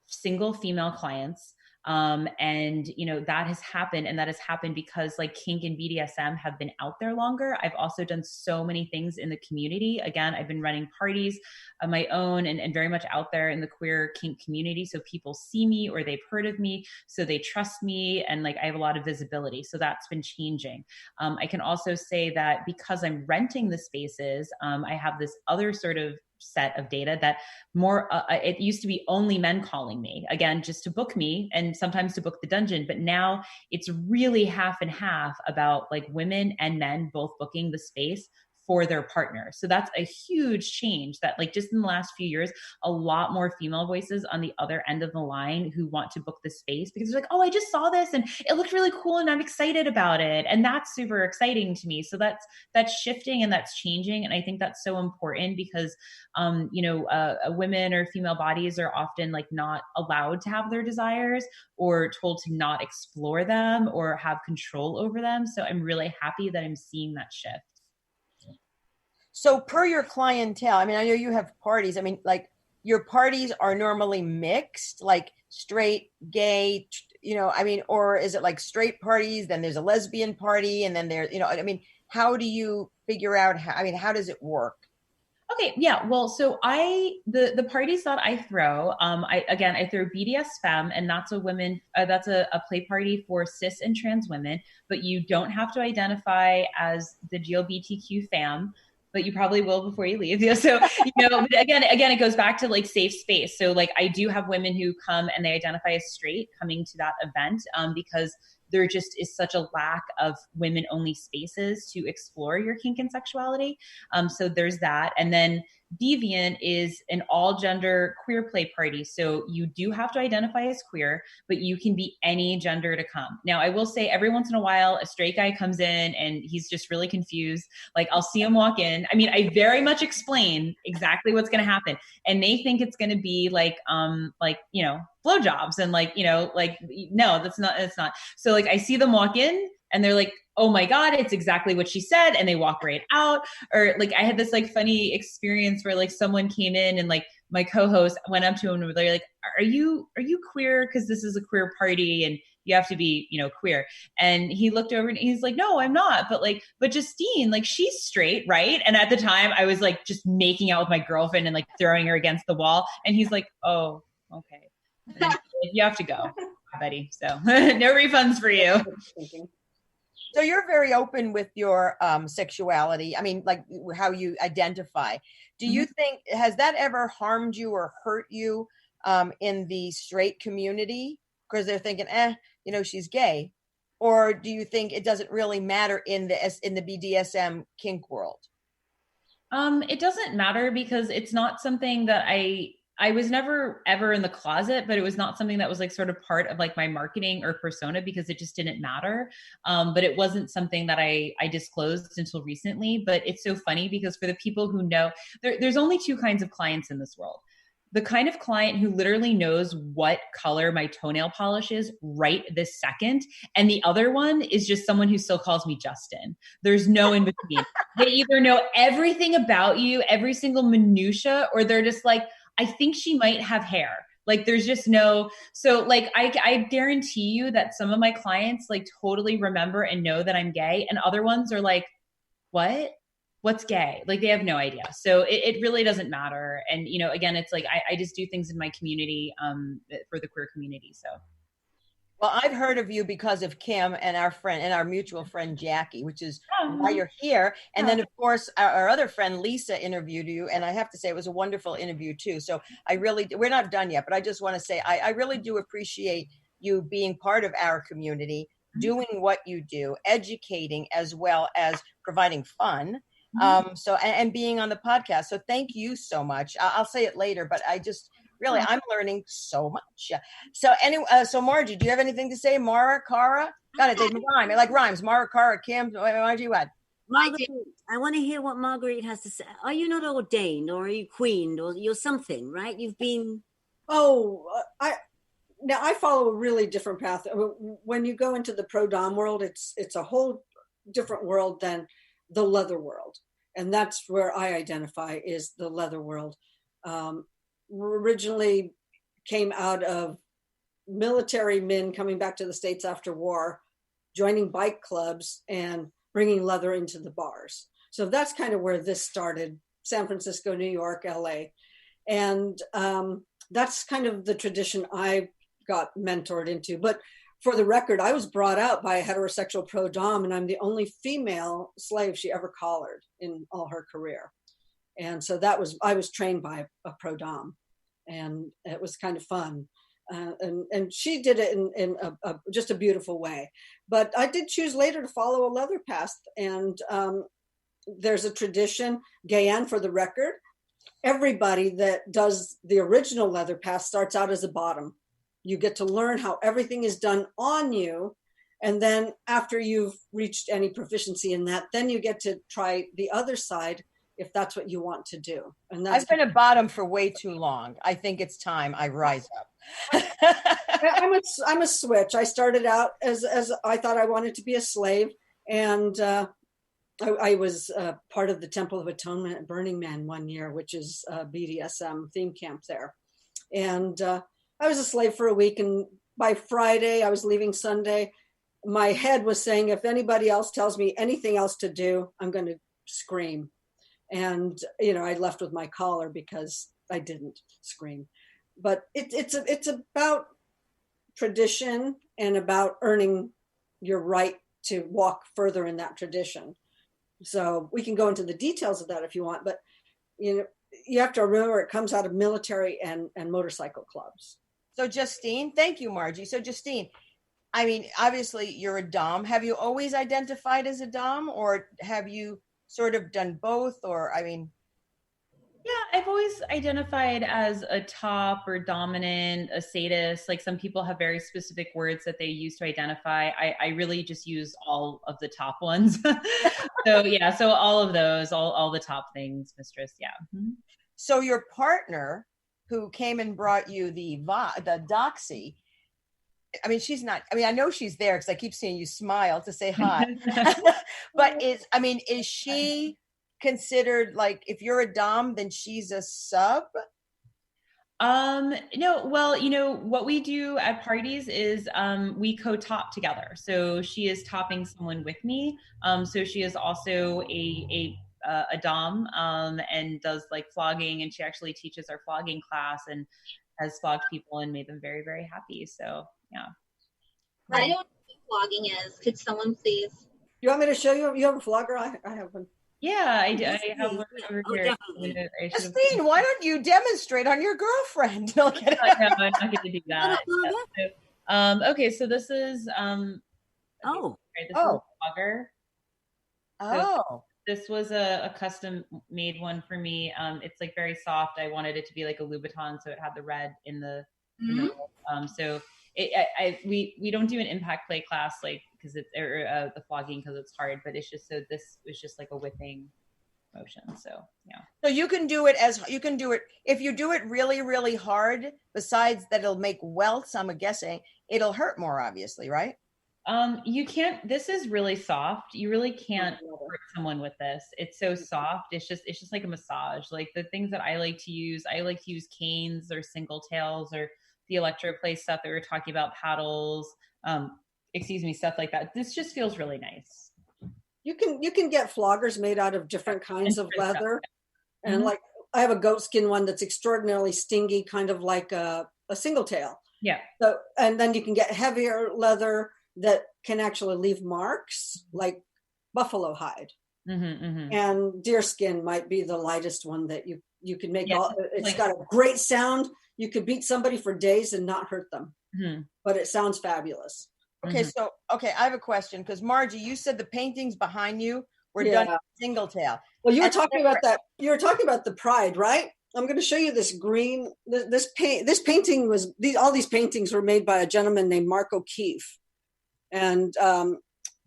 single female clients. And you know, that has happened, and that has happened because like kink and BDSM have been out there longer. I've also done so many things in the community. Again, I've been running parties of my own and very much out there in the queer kink community. So people see me or they've heard of me, so they trust me, and like I have a lot of visibility. So that's been changing. I can also say that because I'm renting the spaces, I have this other sort of set of data that more it used to be only men calling me, again, just to book me and sometimes to book the dungeon, but now it's really half and half about like women and men both booking the space for their partner. So that's a huge change that like just in the last few years, a lot more female voices on the other end of the line who want to book the space because they're like, oh, I just saw this and it looked really cool and I'm excited about it. And that's super exciting to me. So that's shifting and that's changing. And I think that's so important because, women or female bodies are often like not allowed to have their desires or told to not explore them or have control over them. So I'm really happy that I'm seeing that shift. So per your clientele, I mean, I know you have parties. I mean, like your parties are normally mixed, like straight, gay, or is it like straight parties, then there's a lesbian party, and then there, how do you figure out how does it work? Okay. Yeah. Well, so the parties that I throw, I throw BDSM, and that's a play party for cis and trans women, but you don't have to identify as the GLBTQ fam, but you probably will before you leave. So, again, it goes back to like safe space. So like I do have women who come and they identify as straight coming to that event, because there just is such a lack of women only spaces to explore your kink and sexuality. So there's that. And then Deviant is an all gender queer play party. So you do have to identify as queer, but you can be any gender to come. Now, I will say every once in a while, a straight guy comes in and he's just really confused. Like I'll see him walk in. I mean, I very much explain exactly what's going to happen. And they think it's going to be like blowjobs and no, it's not. So like I see them walk in and they're like, oh my God, it's exactly what she said. And they walk right out. Or like, I had this like funny experience where like someone came in and like my co-host went up to him and they're like, are you queer? Cause this is a queer party and you have to be, queer. And he looked over and he's like, no, I'm not. But Justine, like she's straight, right? And at the time I was like just making out with my girlfriend and like throwing her against the wall. And he's like, oh, okay. You have to go, buddy. So no refunds for you. So you're very open with your sexuality. I mean, like how you identify. Do you think, has that ever harmed you or hurt you in the straight community? Because they're thinking, she's gay. Or do you think it doesn't really matter in the BDSM kink world? It doesn't matter because it's not something that I was never ever in the closet, but it was not something that was like sort of part of like my marketing or persona because it just didn't matter. But it wasn't something that I disclosed until recently. But it's so funny because for the people who know, there's only two kinds of clients in this world. the kind of client who literally knows what color my toenail polish is right this second. And the other one is just someone who still calls me Justin. There's no in between. They either know everything about you, every single minutia, or they're just like, I think she might have hair. Like there's just no, so like I guarantee you that some of my clients like totally remember and know that I'm gay, and other ones are like, what? What's gay? Like they have no idea. So it really doesn't matter. And, you know, again, it's like, I just do things in my community for the queer community. So. Well, I've heard of you because of Kim and our friend and our mutual friend, Jackie, which is why you're here. And then of course, our other friend, Lisa, interviewed you. And I have to say it was a wonderful interview too. So we're not done yet, but I just want to say, I really do appreciate you being part of our community, doing what you do, educating as well as providing fun. And being on the podcast. So thank you so much. I'll say it later, but I just really, I'm learning so much. So anyway, so Margie, do you have anything to say? Mara, Cara? Got it. They rhyme. It like rhymes. Mara, Cara, Kim. Margie, what? Marguerite, I want to hear what Marguerite has to say. Are you not ordained, or are you queened, or you're something, right? You've been. I follow a really different path. When you go into the pro-dom world, it's a whole different world than the leather world. And that's where I identify, is the leather world. Originally came out of military men coming back to the States after war, joining bike clubs and bringing leather into the bars. So that's kind of where this started, San Francisco, New York, LA. And that's kind of the tradition I got mentored into. But for the record, I was brought out by a heterosexual pro-dom, and I'm the only female slave she ever collared in all her career. And so I was trained by a pro-dom, and it was kind of fun. And she did it in just a beautiful way. But I did choose later to follow a leather path. And there's a tradition, Gaye Ann, for the record, everybody that does the original leather path starts out as a bottom. You get to learn how everything is done on you. And then after you've reached any proficiency in that, then you get to try the other side if that's what you want to do. And that's I've been a bottom for way too long. I think it's time I rise up. I'm a switch. I started out as I thought I wanted to be a slave. And I was part of the Temple of Atonement at Burning Man one year, which is a BDSM theme camp there. And I was a slave for a week, and by Friday, I was leaving Sunday. My head was saying, if anybody else tells me anything else to do, I'm going to scream. And, you know, I left with my collar because I didn't scream. But it's about tradition and about earning your right to walk further in that tradition. So we can go into the details of that if you want, but, you know, you have to remember it comes out of military and motorcycle clubs. So Justine, thank you, Margie. So Justine, I mean, obviously you're a dom. Have you always identified as a dom, or have you sort of done both? Or, I mean. Yeah, I've always identified as a top or dominant, a sadist. Like some people have very specific words that they use to identify. I really just use all of the top ones. So all of those, all the top things, Mistress. Yeah. Mm-hmm. So your partner, who came and brought you the doxy, I mean, she's not, I mean, I know she's there because I keep seeing you smile to say hi, but is she considered, like, if you're a dom, then she's a sub? No, well, you know, what we do at parties is we co-top together. So she is topping someone with me. So she is also a dom and does like flogging, and she actually teaches our flogging class and has flogged people and made them very, very happy. So yeah. I don't know what flogging is. Could someone please? You want me to show you? You have a flogger? I have one. Yeah, I have one over here. Justine, why don't you demonstrate on your girlfriend? No, I'm not going to do that. Okay, so this is this is a flogger. So this was a custom made one for me. It's like very soft. I wanted it to be like a Louboutin, so it had the red in the middle. So we don't do an impact play class, like, because it's the flogging, because it's hard, but it's just, so this was just like a whipping motion. So yeah. So you can do it if you do it really, really hard, besides that it'll make welts, I'm guessing, it'll hurt more, obviously, right? You can't, this is really soft. You really can't hurt someone with this. It's so soft. It's just like a massage. Like the things that I like to use canes or single tails or the electroplay stuff that we were talking about, paddles, stuff like that. This just feels really nice. You can get floggers made out of different kinds of leather. And like I have a goat skin one that's extraordinarily stingy, kind of like a single tail. Yeah. So, and then you can get heavier leather that can actually leave marks, like buffalo hide. And deer skin might be the lightest one that you can make. It's got a great sound. You could beat somebody for days and not hurt them, but it sounds fabulous. Okay, so I have a question, because Margie, you said the paintings behind you were done with single tail. Well, you were talking about that. You were talking about the pride, right? I'm going to show you this green. This painting was all these paintings were made by a gentleman named Mark O'Keefe, and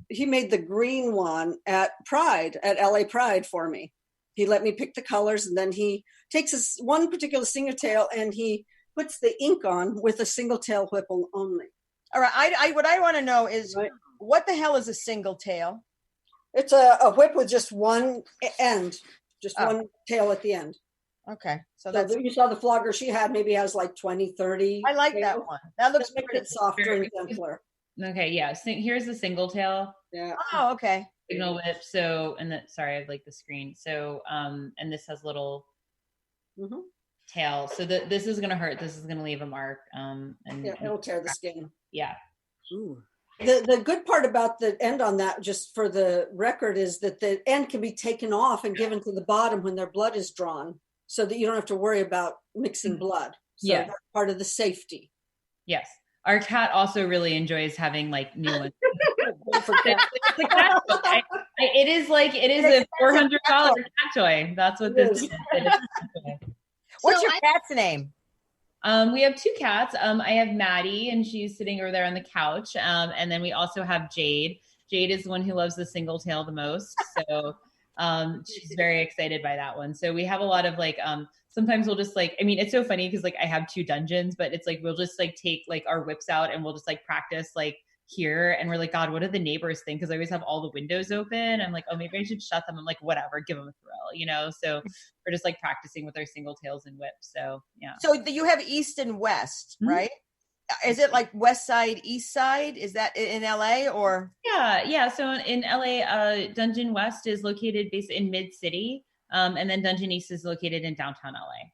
he made the green one at LA Pride for me. He let me pick the colors, and then he takes one particular single tail and he puts the ink on with a single tail whipple only. All right. What I want to know is, what the hell is a single tail? It's a whip with just one end, one tail at the end. Okay. So you saw the flogger she had, maybe has like 20, 30. I like that one. That looks pretty. It softer and gentler. Okay. Yeah. Here's the single tail. Yeah. Oh, okay. Signal whip. So, sorry, I have like the screen. So, and this has little tail. So this is going to hurt. This is going to leave a mark. And it'll tear the skin. Yeah. Ooh. The good part about the end on that, just for the record, is that the end can be taken off and given to the bottom when their blood is drawn, so that you don't have to worry about mixing blood. So that's part of the safety. Yes. Our cat also really enjoys having like new ones. It is a $400 cat toy. That's what this is. What's your cat's name? We have two cats. I have Maddie, and she's sitting over there on the couch. And then we also have Jade. Jade is the one who loves the single tail the most. So she's very excited by that one. So we have a lot of sometimes we'll just it's so funny because I have two dungeons, but it's we'll just take our whips out and we'll just practice here. And we're like, God, what do the neighbors think? Because I always have all the windows open. I'm like, oh, maybe I should shut them. I'm like, whatever, give them a thrill, So we're just practicing with our single tails and whips. So yeah. So you have east and west, right? Is it west side, east side? Is that in LA or? Yeah. So in LA, Dungeon West is located based in Mid City. And then Dungeon East is located in downtown LA.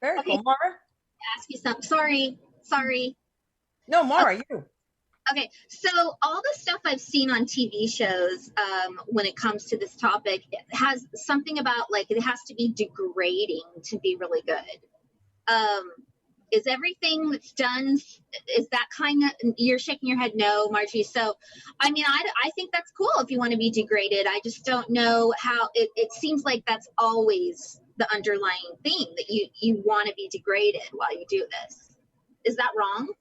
Very cool. Mara? Ask you something. Sorry. No, Mara, you. Okay, so all the stuff I've seen on TV shows when it comes to this topic, it has something about it has to be degrading to be really good. Is everything that's done, is that kind of, you're shaking your head no, Margie. So, I think that's cool if you want to be degraded. I just don't know how, it seems like that's always the underlying thing, that you want to be degraded while you do this. Is that wrong?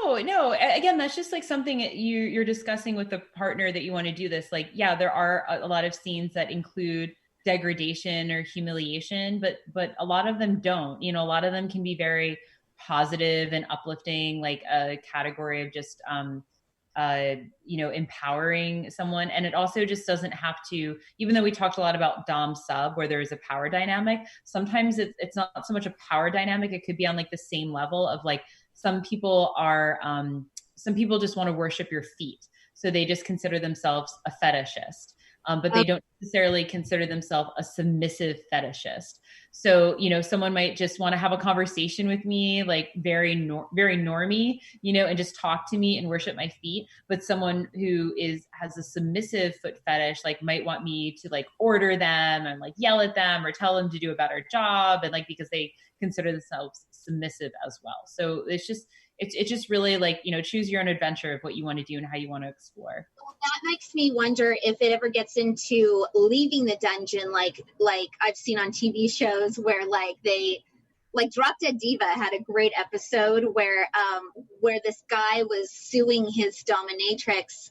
No. Again, that's just something you're discussing with the partner that you want to do this. There are a lot of scenes that include degradation or humiliation, but a lot of them don't. A lot of them can be very positive and uplifting, a category of just empowering someone. And it also just doesn't have to, even though we talked a lot about dom sub where there is a power dynamic, sometimes it's not so much a power dynamic. It could be on the same level of some people just want to worship your feet. So they just consider themselves a fetishist. But they don't necessarily consider themselves a submissive fetishist. So, someone might just want to have a conversation with me, very normy, and just talk to me and worship my feet. But someone who has a submissive foot fetish, might want me to order them and yell at them or tell them to do a better job. And because they consider themselves submissive as well. So it's just really choose your own adventure of what you want to do and how you want to explore. Well, that makes me wonder if it ever gets into leaving the dungeon, like I've seen on TV shows where they like Drop Dead Diva had a great episode where this guy was suing his dominatrix,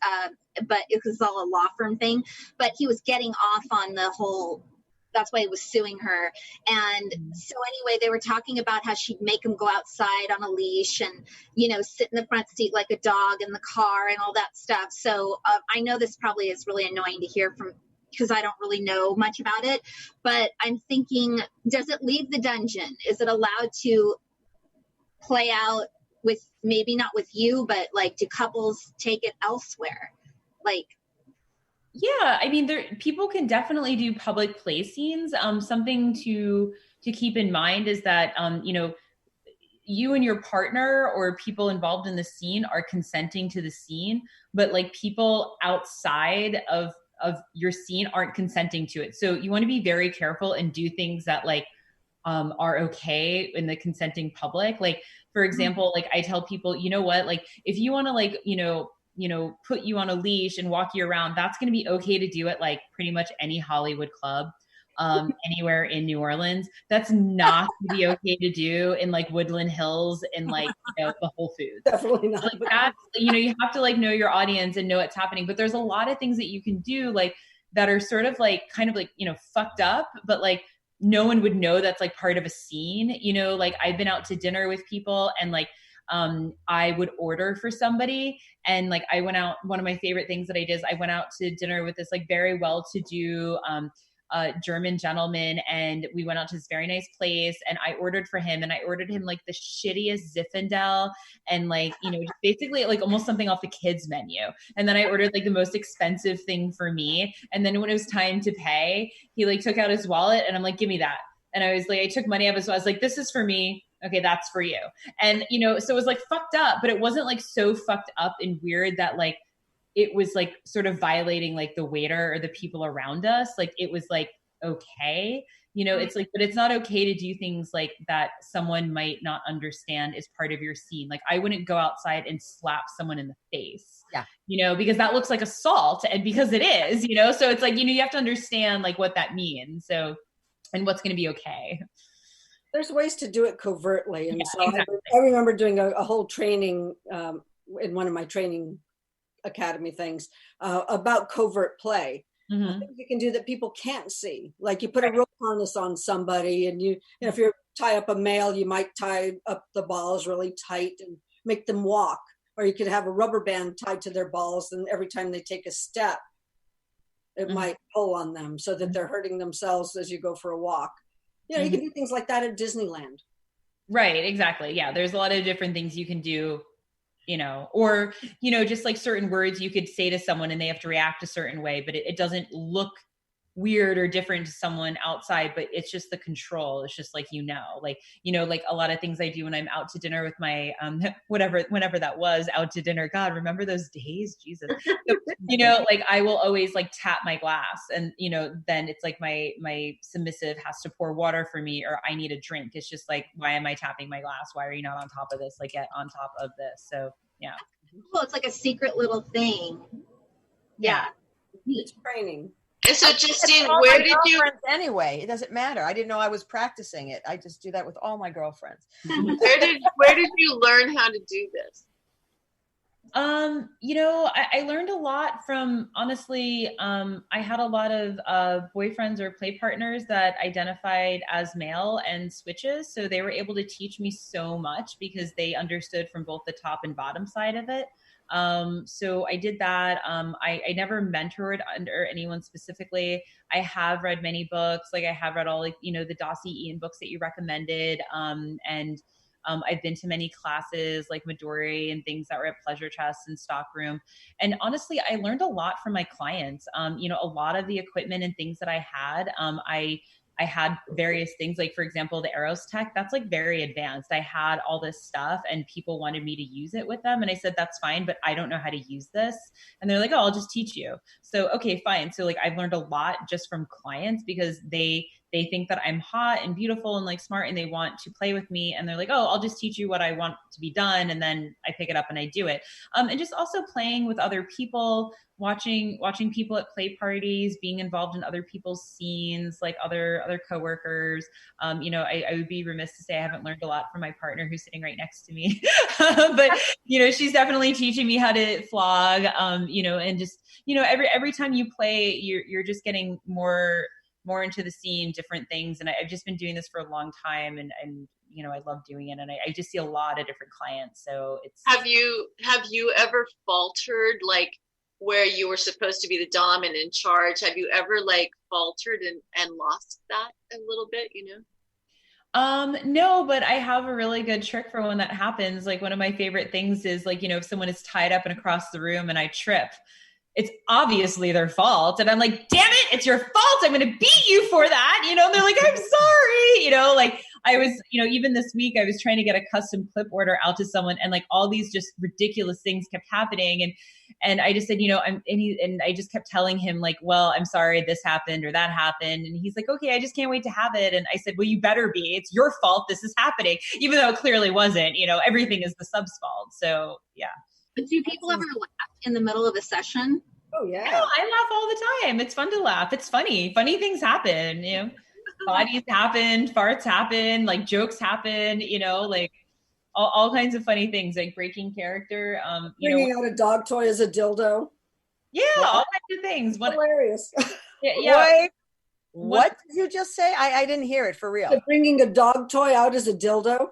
but it was all a law firm thing, but he was getting off on the whole, that's why he was suing her. And so anyway, they were talking about how she'd make him go outside on a leash and, you know, sit in the front seat like a dog in the car and all that stuff. So I know this probably is really annoying to hear from, because I don't really know much about it, but I'm thinking, does it leave the dungeon? Is it allowed to play out with, maybe not with you, but like, do couples take it elsewhere? Like, yeah, I mean, people can definitely do public play scenes. Something to keep in mind is that, you know, you and your partner or people involved in the scene are consenting to the scene, but like people outside of your scene aren't consenting to it. So you want to be very careful and do things that like are okay in the consenting public. Like, for example, like I tell people, you know what, like if you want to like, you know, put you on a leash and walk you around, that's going to be okay to do at like pretty much any Hollywood club, anywhere in New Orleans. That's not going to be okay to do in like Woodland Hills and like, you know, the Whole Foods. Definitely not. Like that, you know, you have to like know your audience and know what's happening. But there's a lot of things that you can do like that are sort of like kind of like, you know, fucked up, but like no one would know that's like part of a scene. You know, like I've been out to dinner with people and like I would order for somebody and like I went out, one of my favorite things that I did is I went out to dinner with this like very well-to-do German gentleman, and we went out to this very nice place and I ordered for him, and I ordered him like the shittiest Zinfandel and like, you know, just basically like almost something off the kids menu. And then I ordered like the most expensive thing for me. And then when it was time to pay, he like took out his wallet and I'm like, give me that. And I was like, I took money out of it. So I was like, this is for me. Okay, that's for you. And, you know, so it was like fucked up, but it wasn't like so fucked up and weird that like, it was like sort of violating like the waiter or the people around us. Like it was like, okay, you know, it's like, but it's not okay to do things like that someone might not understand is part of your scene. Like I wouldn't go outside and slap someone in the face, you know, because that looks like assault, and because it is, you know, so it's like, you know, you have to understand like what that means. So, and what's going to be okay. There's ways to do it covertly. And so exactly. I remember doing a whole training in one of my training academy things about covert play. Things you can do that people can't see. Like you put a rope harness on somebody, and you know, if you tie up a male, you might tie up the balls really tight and make them walk. Or you could have a rubber band tied to their balls, and every time they take a step, it might pull on them so that they're hurting themselves as you go for a walk. You know, you can do things like that at Disneyland. Right, exactly. Yeah, there's a lot of different things you can do, you know, or, you know, just like certain words you could say to someone and they have to react a certain way, but it doesn't look weird or different to someone outside, but it's just the control. It's just like, you know, like a lot of things I do when I'm out to dinner with my, whenever that was out to dinner, God, remember those days? Jesus. So, you know, like I will always like tap my glass, and, you know, then it's like my submissive has to pour water for me, or I need a drink. It's just like, why am I tapping my glass? Why are you not on top of this? Like get on top of this. So yeah. Well, it's like a secret little thing. Yeah. It's training. And so, Justine, where did you? Anyway, it doesn't matter. I didn't know I was practicing it. I just do that with all my girlfriends. Where did you learn how to do this? You know, I learned a lot from, honestly, I had a lot of boyfriends or play partners that identified as male and switches. So they were able to teach me so much because they understood from both the top and bottom side of it. So I did that. I never mentored under anyone specifically. I have read many books. Like I have read all, like, you know, the Dossie Ian books that you recommended. I've been to many classes like Midori and things that were at Pleasure Chest and Stockroom. And honestly, I learned a lot from my clients. You know, a lot of the equipment and things that I had, I had various things, like, for example, the Eros Tech, that's like very advanced. I had all this stuff and people wanted me to use it with them. And I said, that's fine, but I don't know how to use this. And they're like, oh, I'll just teach you. So, okay, fine. So like, I've learned a lot just from clients because they they think that I'm hot and beautiful and like smart, and they want to play with me, and they're like, oh, I'll just teach you what I want to be done, and then I pick it up and I do it. And just also playing with other people, watching people at play parties, being involved in other people's scenes, like other coworkers. You know, I would be remiss to say I haven't learned a lot from my partner who's sitting right next to me, but you know, she's definitely teaching me how to flog. You know, and just, you know, every time you play, you're just getting more into the scene, different things. And I've just been doing this for a long time, and you know, I love doing it, and I just see a lot of different clients. So it's. Have you ever faltered, like where you were supposed to be the dom and in charge? Have you ever like faltered and lost that a little bit, you know? No, but I have a really good trick for when that happens. Like, one of my favorite things is, like, you know, if someone is tied up and across the room and I trip, it's obviously their fault. And I'm like, damn it, it's your fault. I'm going to beat you for that. You know, and they're like, I'm sorry. You know, like I was, you know, even this week I was trying to get a custom clip order out to someone, and like all these just ridiculous things kept happening. And I just said, you know, and I just kept telling him like, well, I'm sorry, this happened or that happened. And he's like, okay, I just can't wait to have it. And I said, well, you better be, it's your fault this is happening, even though it clearly wasn't. You know, everything is the sub's fault. So yeah. But do people ever laugh in the middle of a session? Oh yeah. I laugh all the time. It's fun to laugh. It's funny. Funny things happen, you know. Bodies happen, farts happen, like jokes happen, you know, like all kinds of funny things, like breaking character. Bringing out a dog toy as a dildo. Yeah, all kinds of things. Hilarious. Yeah. Wait, what did you just say? I didn't hear it, for real. So bringing a dog toy out as a dildo.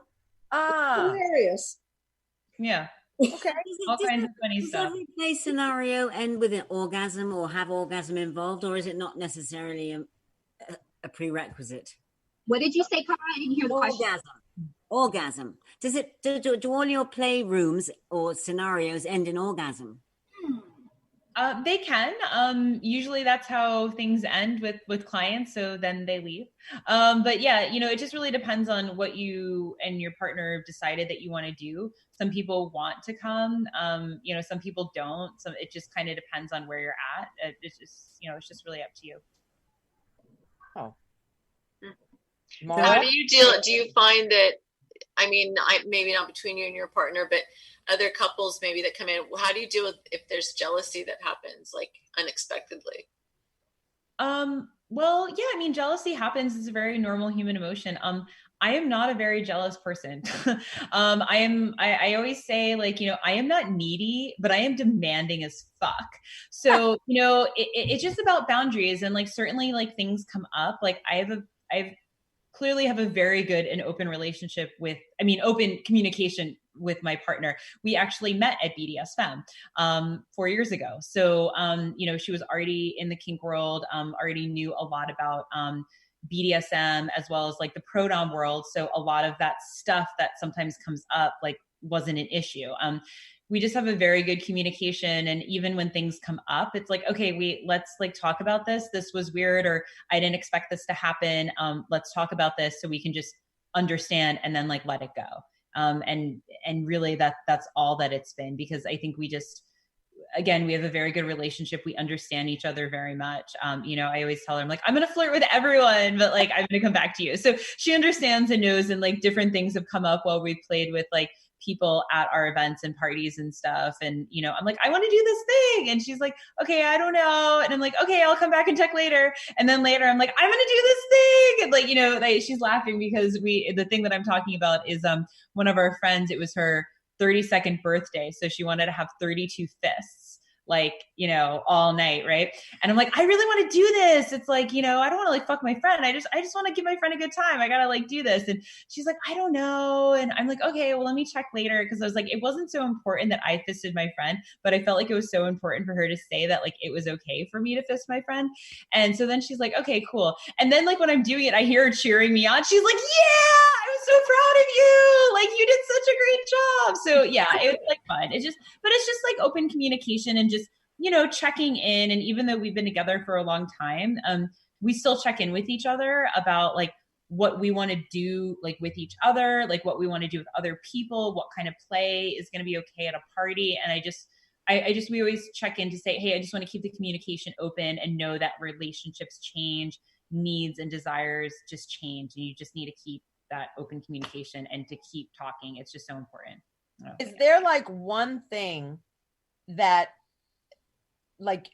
Hilarious. Yeah. Okay. All kinds of funny stuff. Does every play scenario end with an orgasm or have orgasm involved, or is it not necessarily a prerequisite? What did you say, Cara? I didn't hear the question. Orgasm. Does it? Do all your play rooms or scenarios end in orgasm? They can. Usually that's how things end with clients, so then they leave. But yeah, you know, it just really depends on what you and your partner decided that you want to do. Some people want to come, you know, some people don't. So it just kind of depends on where you're at. It's just, you know, it's just really up to you. Oh. How do you deal? Do you find that, I mean, maybe not between you and your partner, but other couples maybe that come in, how do you deal with if there's jealousy that happens like unexpectedly? Well, yeah, I mean, jealousy happens. It's a very normal human emotion. I am not a very jealous person. I always say, like, you know, I am not needy, but I am demanding as fuck. So, you know, it's just about boundaries, and like, certainly like things come up. Like I've clearly have a very good and open relationship open communication with my partner. We actually met at BDSM 4 years ago. So, you know, she was already in the kink world, already knew a lot about BDSM as well as like the pro-dom world. So a lot of that stuff that sometimes comes up like wasn't an issue. We just have a very good communication. And even when things come up, it's like, okay, let's like talk about this. This was weird, or I didn't expect this to happen. Let's talk about this so we can just understand and then like let it go. And really that's all that it's been, because I think we just, again, we have a very good relationship. We understand each other very much. You know, I always tell her, I'm like, I'm going to flirt with everyone, but like, I'm going to come back to you. So she understands and knows, and like different things have come up while we've played with like people at our events and parties and stuff. And, you know, I'm like, I want to do this thing. And she's like, okay, I don't know. And I'm like, okay, I'll come back and check later. And then later I'm like, I'm going to do this thing. And like, you know, like, she's laughing because the thing that I'm talking about is one of our friends, it was her 32nd birthday. So she wanted to have 32 fists, like, you know, all night. Right. And I'm like, I really want to do this. It's like, you know, I don't want to like fuck my friend. I just want to give my friend a good time. I got to like do this. And she's like, I don't know. And I'm like, okay, well, let me check later. Cause I was like, it wasn't so important that I fisted my friend, but I felt like it was so important for her to say that like, it was okay for me to fist my friend. And so then she's like, okay, cool. And then like, when I'm doing it, I hear her cheering me on. She's like, yeah, I was so proud of you. Like, you did such a great job. So yeah, it was like fun. But it's just like open communication and just, you know, checking in. And even though we've been together for a long time, we still check in with each other about like what we want to do, like with each other, like what we want to do with other people, what kind of play is going to be okay at a party. And we always check in to say, hey, I just want to keep the communication open and know that relationships change. needs and desires just change, and you just need to keep that open communication and to keep talking. It's just so important. Is there like one thing that like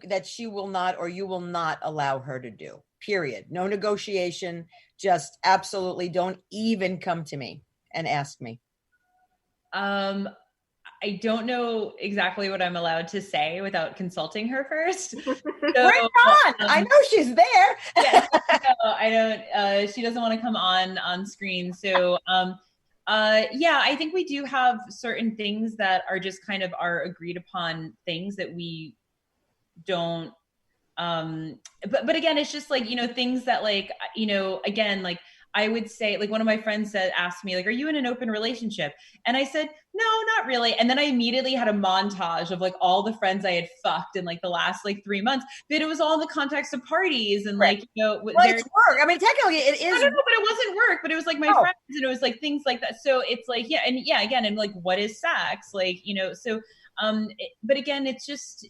that she will not, or you will not allow her to do, period? No negotiation, just absolutely don't even come to me and ask me. I don't know exactly what I'm allowed to say without consulting her first. So, bring on. I know she's there. Yeah, no, I don't. She doesn't want to come on screen. So, yeah, I think we do have certain things that are just kind of our agreed upon things that we don't. But again, it's just like, things that like, again, like I would say, like one of my friends asked me like, are you in an open relationship? And I said, no, not really. And then I immediately had a montage of like all the friends I had fucked in like the last like 3 months, but it was all in the context of parties and like, well, it's work. I mean, technically it is. No, but it wasn't work, but it was like my friends, and it was like things like that. So it's like, yeah. And yeah, again, and like, what is sex? Like, so, but again, it's just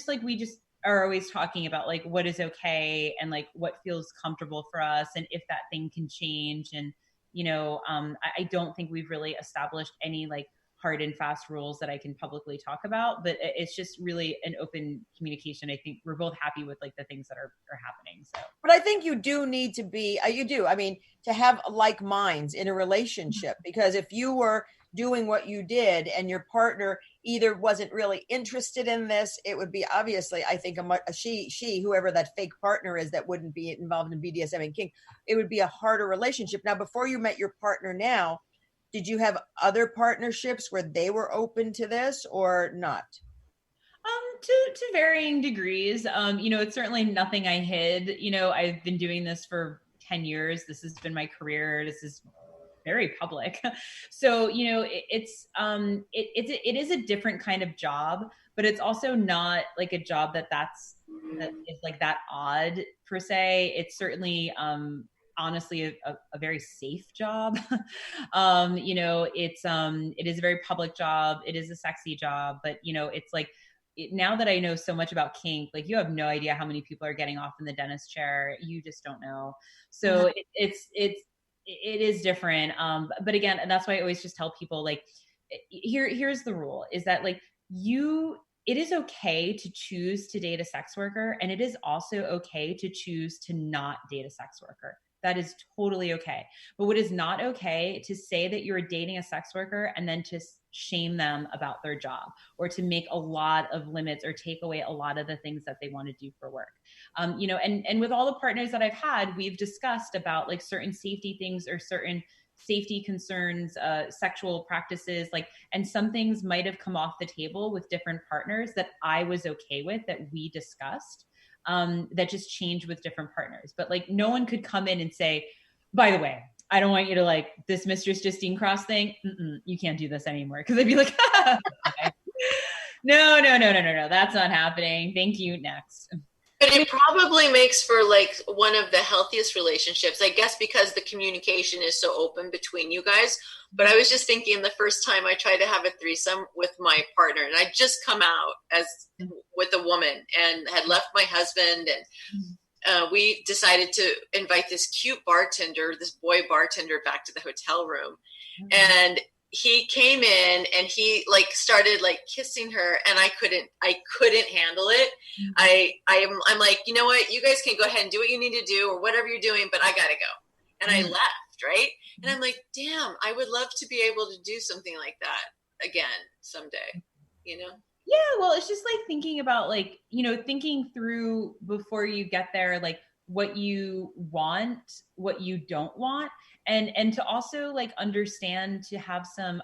like, we just are always talking about like what is okay and like what feels comfortable for us, and if that thing can change. And I don't think we've really established any like hard and fast rules that I can publicly talk about, but it's just really an open communication. I think we're both happy with like the things that are happening. So, but I think you do need to be, I mean, to have like minds in a relationship, because if you were doing what you did and your partner either wasn't really interested in this, it would be obviously, I think, she, whoever that fake partner is that wouldn't be involved in BDSM and kink, it would be a harder relationship. Now, before you met your partner now, did you have other partnerships where they were open to this or not? To varying degrees. It's certainly nothing I hid. I've been doing this for 10 years. This has been my career. This is very public. So, it is a different kind of job, but it's also not like a job that is like that odd per se. It's certainly, honestly a very safe job. It is a very public job. It is a sexy job, but it's like, now that I know so much about kink, like you have no idea how many people are getting off in the dentist chair. You just don't know. So it is different. But again, and that's why I always just tell people like, here's the rule is that like it is okay to choose to date a sex worker. And it is also okay to choose to not date a sex worker. That is totally okay. But what is not okay to say that you're dating a sex worker and then to shame them about their job, or to make a lot of limits or take away a lot of the things that they want to do for work. And with all the partners that I've had, we've discussed about like certain safety things or certain safety concerns, sexual practices, like, and some things might have come off the table with different partners that I was okay with, that we discussed. That just changed with different partners. But like, no one could come in and say, by the way, I don't want you to like this Mistress Justine Cross thing. You can't do this anymore. Cause I'd be like, no, that's not happening. Thank you. Next. But it probably makes for like one of the healthiest relationships, I guess, because the communication is so open between you guys. But I was just thinking the first time I tried to have a threesome with my partner, and I'd just come out as with a woman and had left my husband, and we decided to invite this cute bartender, this boy bartender, back to the hotel room. And he came in and he like started like kissing her, and I couldn't handle it. I'm like, you know what, you guys can go ahead and do what you need to do or whatever you're doing, but I gotta go. And I left, right? And I'm like, damn, I would love to be able to do something like that again someday, Yeah, well, it's just like thinking about like, thinking through before you get there, like what you want, what you don't want. And to also like understand, to have some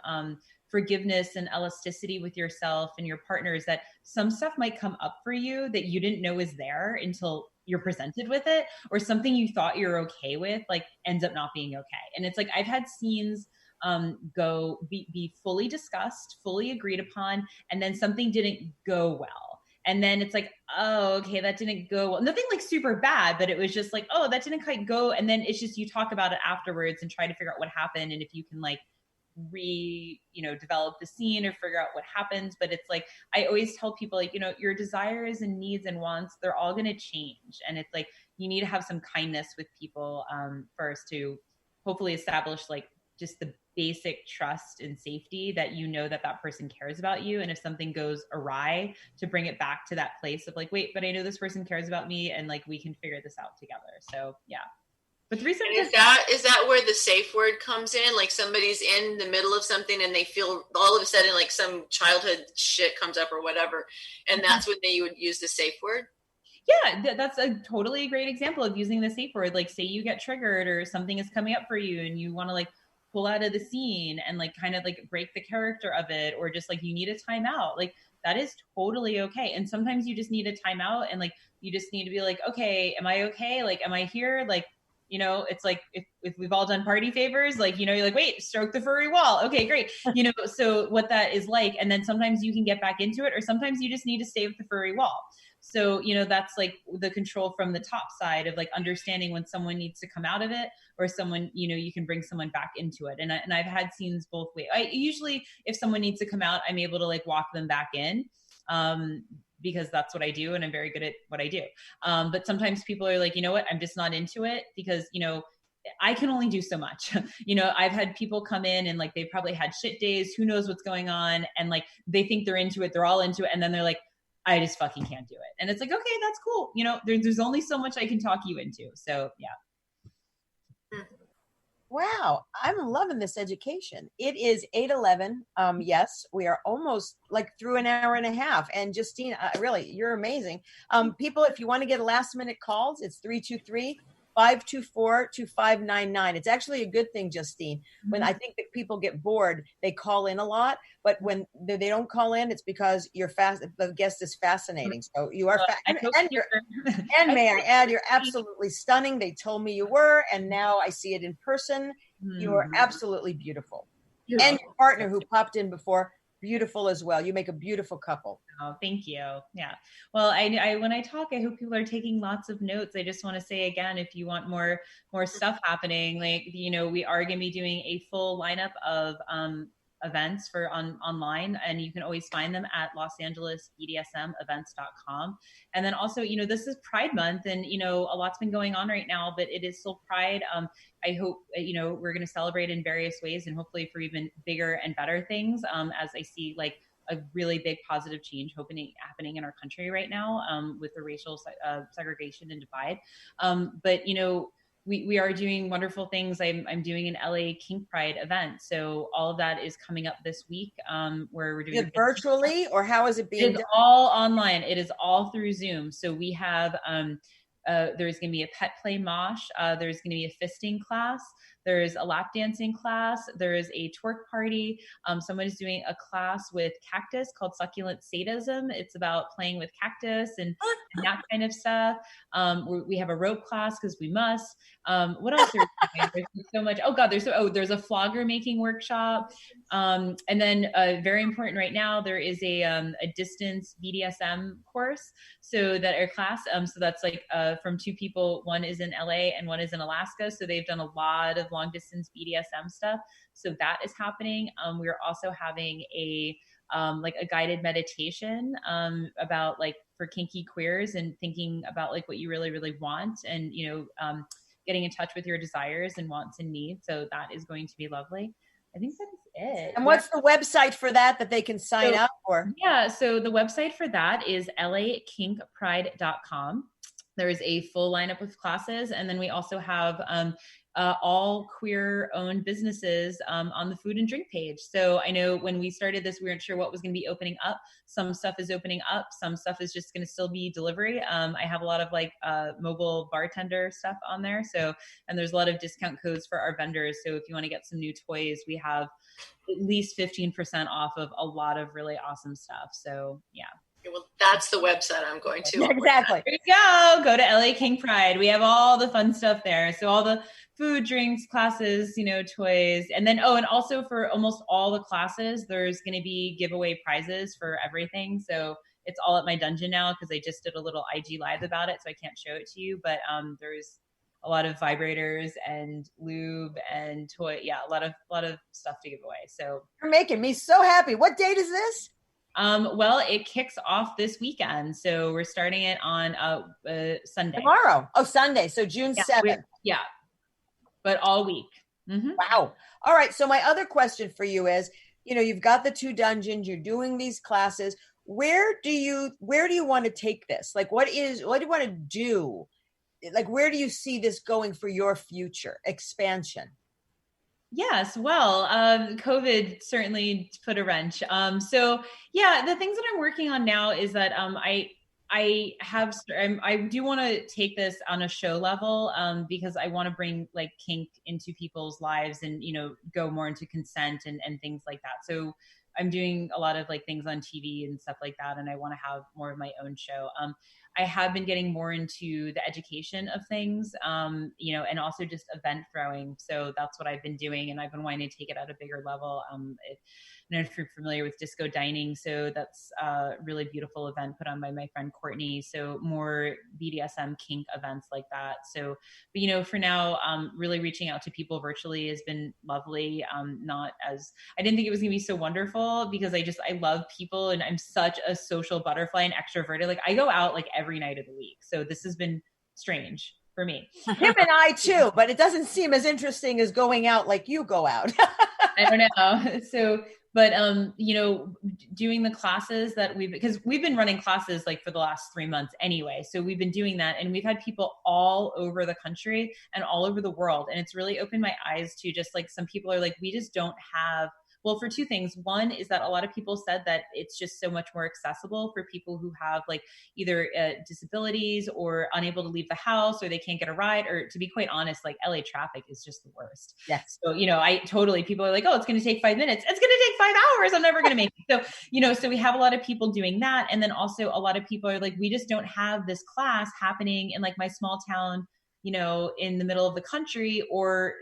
forgiveness and elasticity with yourself and your partners, that some stuff might come up for you that you didn't know is there until you're presented with it, or something you thought you're okay with like ends up not being okay. And it's like, I've had scenes be fully discussed, fully agreed upon, and then something didn't go well. And then it's like, oh, okay, that didn't go well. Nothing like super bad, but it was just like, oh, that didn't quite go. And then it's just, you talk about it afterwards and try to figure out what happened. And if you can like develop the scene or figure out what happens. But it's like, I always tell people like, your desires and needs and wants, they're all going to change. And it's like, you need to have some kindness with people first to hopefully establish like just the basic trust and safety that you know that that person cares about you. And if something goes awry, to bring it back to that place of like, wait, but I know this person cares about me and like we can figure this out together. So yeah. But threesomes is that where the safe word comes in? Like somebody's in the middle of something and they feel all of a sudden like some childhood shit comes up or whatever, and that's when you would use the safe word? Yeah, that's a totally great example of using the safe word. Like say you get triggered or something is coming up for you and you want to like pull out of the scene and like kind of like break the character of it, or just like you need a timeout. Like that is totally okay. And sometimes you just need a timeout and like you just need to be like, okay, am I okay? Like, am I here? Like, you know, it's like if we've all done party favors, like, you know, you're like, wait, stroke the furry wall. Okay, great. You know, so what that is like, and then sometimes you can get back into it, or sometimes you just need to stay with the furry wall. So, you know, that's like the control from the top side of like understanding when someone needs to come out of it, or someone, you know, you can bring someone back into it. And I've had scenes both ways. I usually, if someone needs to come out, I'm able to like walk them back in. Because that's what I do and I'm very good at what I do. But sometimes people are like, you know what, I'm just not into it because, you know, I can only do so much. You know, I've had people come in and like, they probably had shit days, who knows what's going on. And like, they think they're into it. They're all into it. And then they're like, I just fucking can't do it. And it's like, okay, that's cool. You know, there's only so much I can talk you into. So yeah. Wow, I'm loving this education. It is 8:11. Yes, we are almost like through an hour and a half. And Justine, really, you're amazing. People, if you want to get last minute calls, it's 323-524-2599. It's actually a good thing, Justine. When I think that people get bored, they call in a lot. But when they don't call in, it's because the guest is fascinating. So you are, and may I add, you're absolutely stunning. They told me you were, and now I see it in person. You are absolutely beautiful. And your partner who popped in before, beautiful as well. You make a beautiful couple. Oh, thank you. Yeah. Well, I when I talk, I hope people are taking lots of notes. I just want to say again, if you want more stuff happening, like, you know, we are going to be doing a full lineup of events for online, and you can always find them at LosAngelesBDSMEvents.com. And then also, you know, this is Pride Month, and you know, a lot's been going on right now, but it is still Pride. I hope, you know, we're going to celebrate in various ways, and hopefully for even bigger and better things, as I see like a really big positive change happening in our country right now, with the racial segregation and divide. But you know, we are doing wonderful things. I'm doing an LA Kink Pride event. So all of that is coming up this week, where we're doing it virtually, or how is it being done? It's all online. It is all through Zoom. So we have, there's going to be a pet play mosh. There's going to be a fisting class. There's a lap dancing class. There's a twerk party. Someone is doing a class with cactus called Succulent Sadism. It's about playing with cactus and that kind of stuff. We have a rope class because we must. What else? There's so much. Oh God, there's a flogger making workshop. And then very important right now, there is a distance BDSM course. So that our class, so that's like from two people. One is in LA and one is in Alaska. So they've done a lot of long distance BDSM stuff. So that is happening. We're also having a guided meditation about like for kinky queers, and thinking about like what you really, really want, and you know, getting in touch with your desires and wants and needs. So that is going to be lovely. I think that's it. And what's the website for that they can sign up for? Yeah, so the website for that is lakinkpride.com. There is a full lineup of classes, and then we also have all queer-owned businesses on the food and drink page. So I know when we started this, we weren't sure what was going to be opening up. Some stuff is opening up. Some stuff is just going to still be delivery. I have a lot of like mobile bartender stuff on there. So, and there's a lot of discount codes for our vendors. So if you want to get some new toys, we have at least 15% off of a lot of really awesome stuff. So yeah. Well, that's the website I'm going to. Exactly. There you go to LA Kink Pride. We have all the fun stuff there. So all the food, drinks, classes, you know, toys. And then, and also for almost all the classes, there's going to be giveaway prizes for everything. So it's all at my dungeon now, because I just did a little IG live about it. So I can't show it to you, but there's a lot of vibrators and lube and toy. Yeah, a lot of stuff to give away. So you're making me so happy. What date is this? Well, it kicks off this weekend. So we're starting it on Sunday. Tomorrow. Oh, Sunday. So June 7th. Yeah. But all week. Mm-hmm. Wow. All right. So my other question for you is, you've got the 2 dungeons, you're doing these classes. Where do you want to take this? Like, what do you want to do? Like, where do you see this going for your future expansion? Yes, well, COVID certainly put a wrench. So yeah, the things that I'm working on now is that I do want to take this on a show level because I want to bring like kink into people's lives and go more into consent and things like that. So I'm doing a lot of like things on TV and stuff like that, and I want to have more of my own show. I have been getting more into the education of things, and also just event throwing. So that's what I've been doing, and I've been wanting to take it at a bigger level. I don't know if you're familiar with disco dining. So that's a really beautiful event put on by my friend Courtney. So more BDSM kink events like that. So, but for now, really reaching out to people virtually has been lovely. I didn't think it was gonna be so wonderful because I love people and I'm such a social butterfly and extroverted. Like I go out like every night of the week. So this has been strange for me. Him and I too, but it doesn't seem as interesting as going out like you go out. I don't know. So, but, doing the classes that because we've been running classes like for the last 3 months anyway. So we've been doing that and we've had people all over the country and all over the world. And it's really opened my eyes to just like, some people are like, we just don't have, well, for 2 things. One is that a lot of people said that it's just so much more accessible for people who have like either disabilities or unable to leave the house or they can't get a ride, or to be quite honest, like LA traffic is just the worst. Yes. So, people are like, oh, it's going to take 5 minutes. It's going to take 5 hours. I'm never going to make it. So, so we have a lot of people doing that. And then also a lot of people are like, we just don't have this class happening in like my small town, in the middle of the country, or,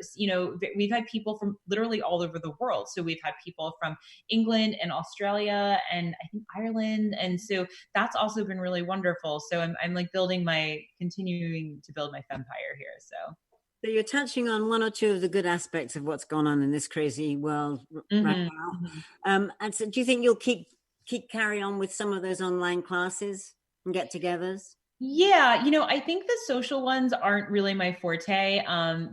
we've had people from literally all over the world. So we've had people from England and Australia and I think Ireland. And so that's also been really wonderful. So I'm like continuing to build my empire here. So you're touching on one or two of the good aspects of what's gone on in this crazy world right now. And so do you think you'll keep carry on with some of those online classes and get-togethers? Yeah, I think the social ones aren't really my forte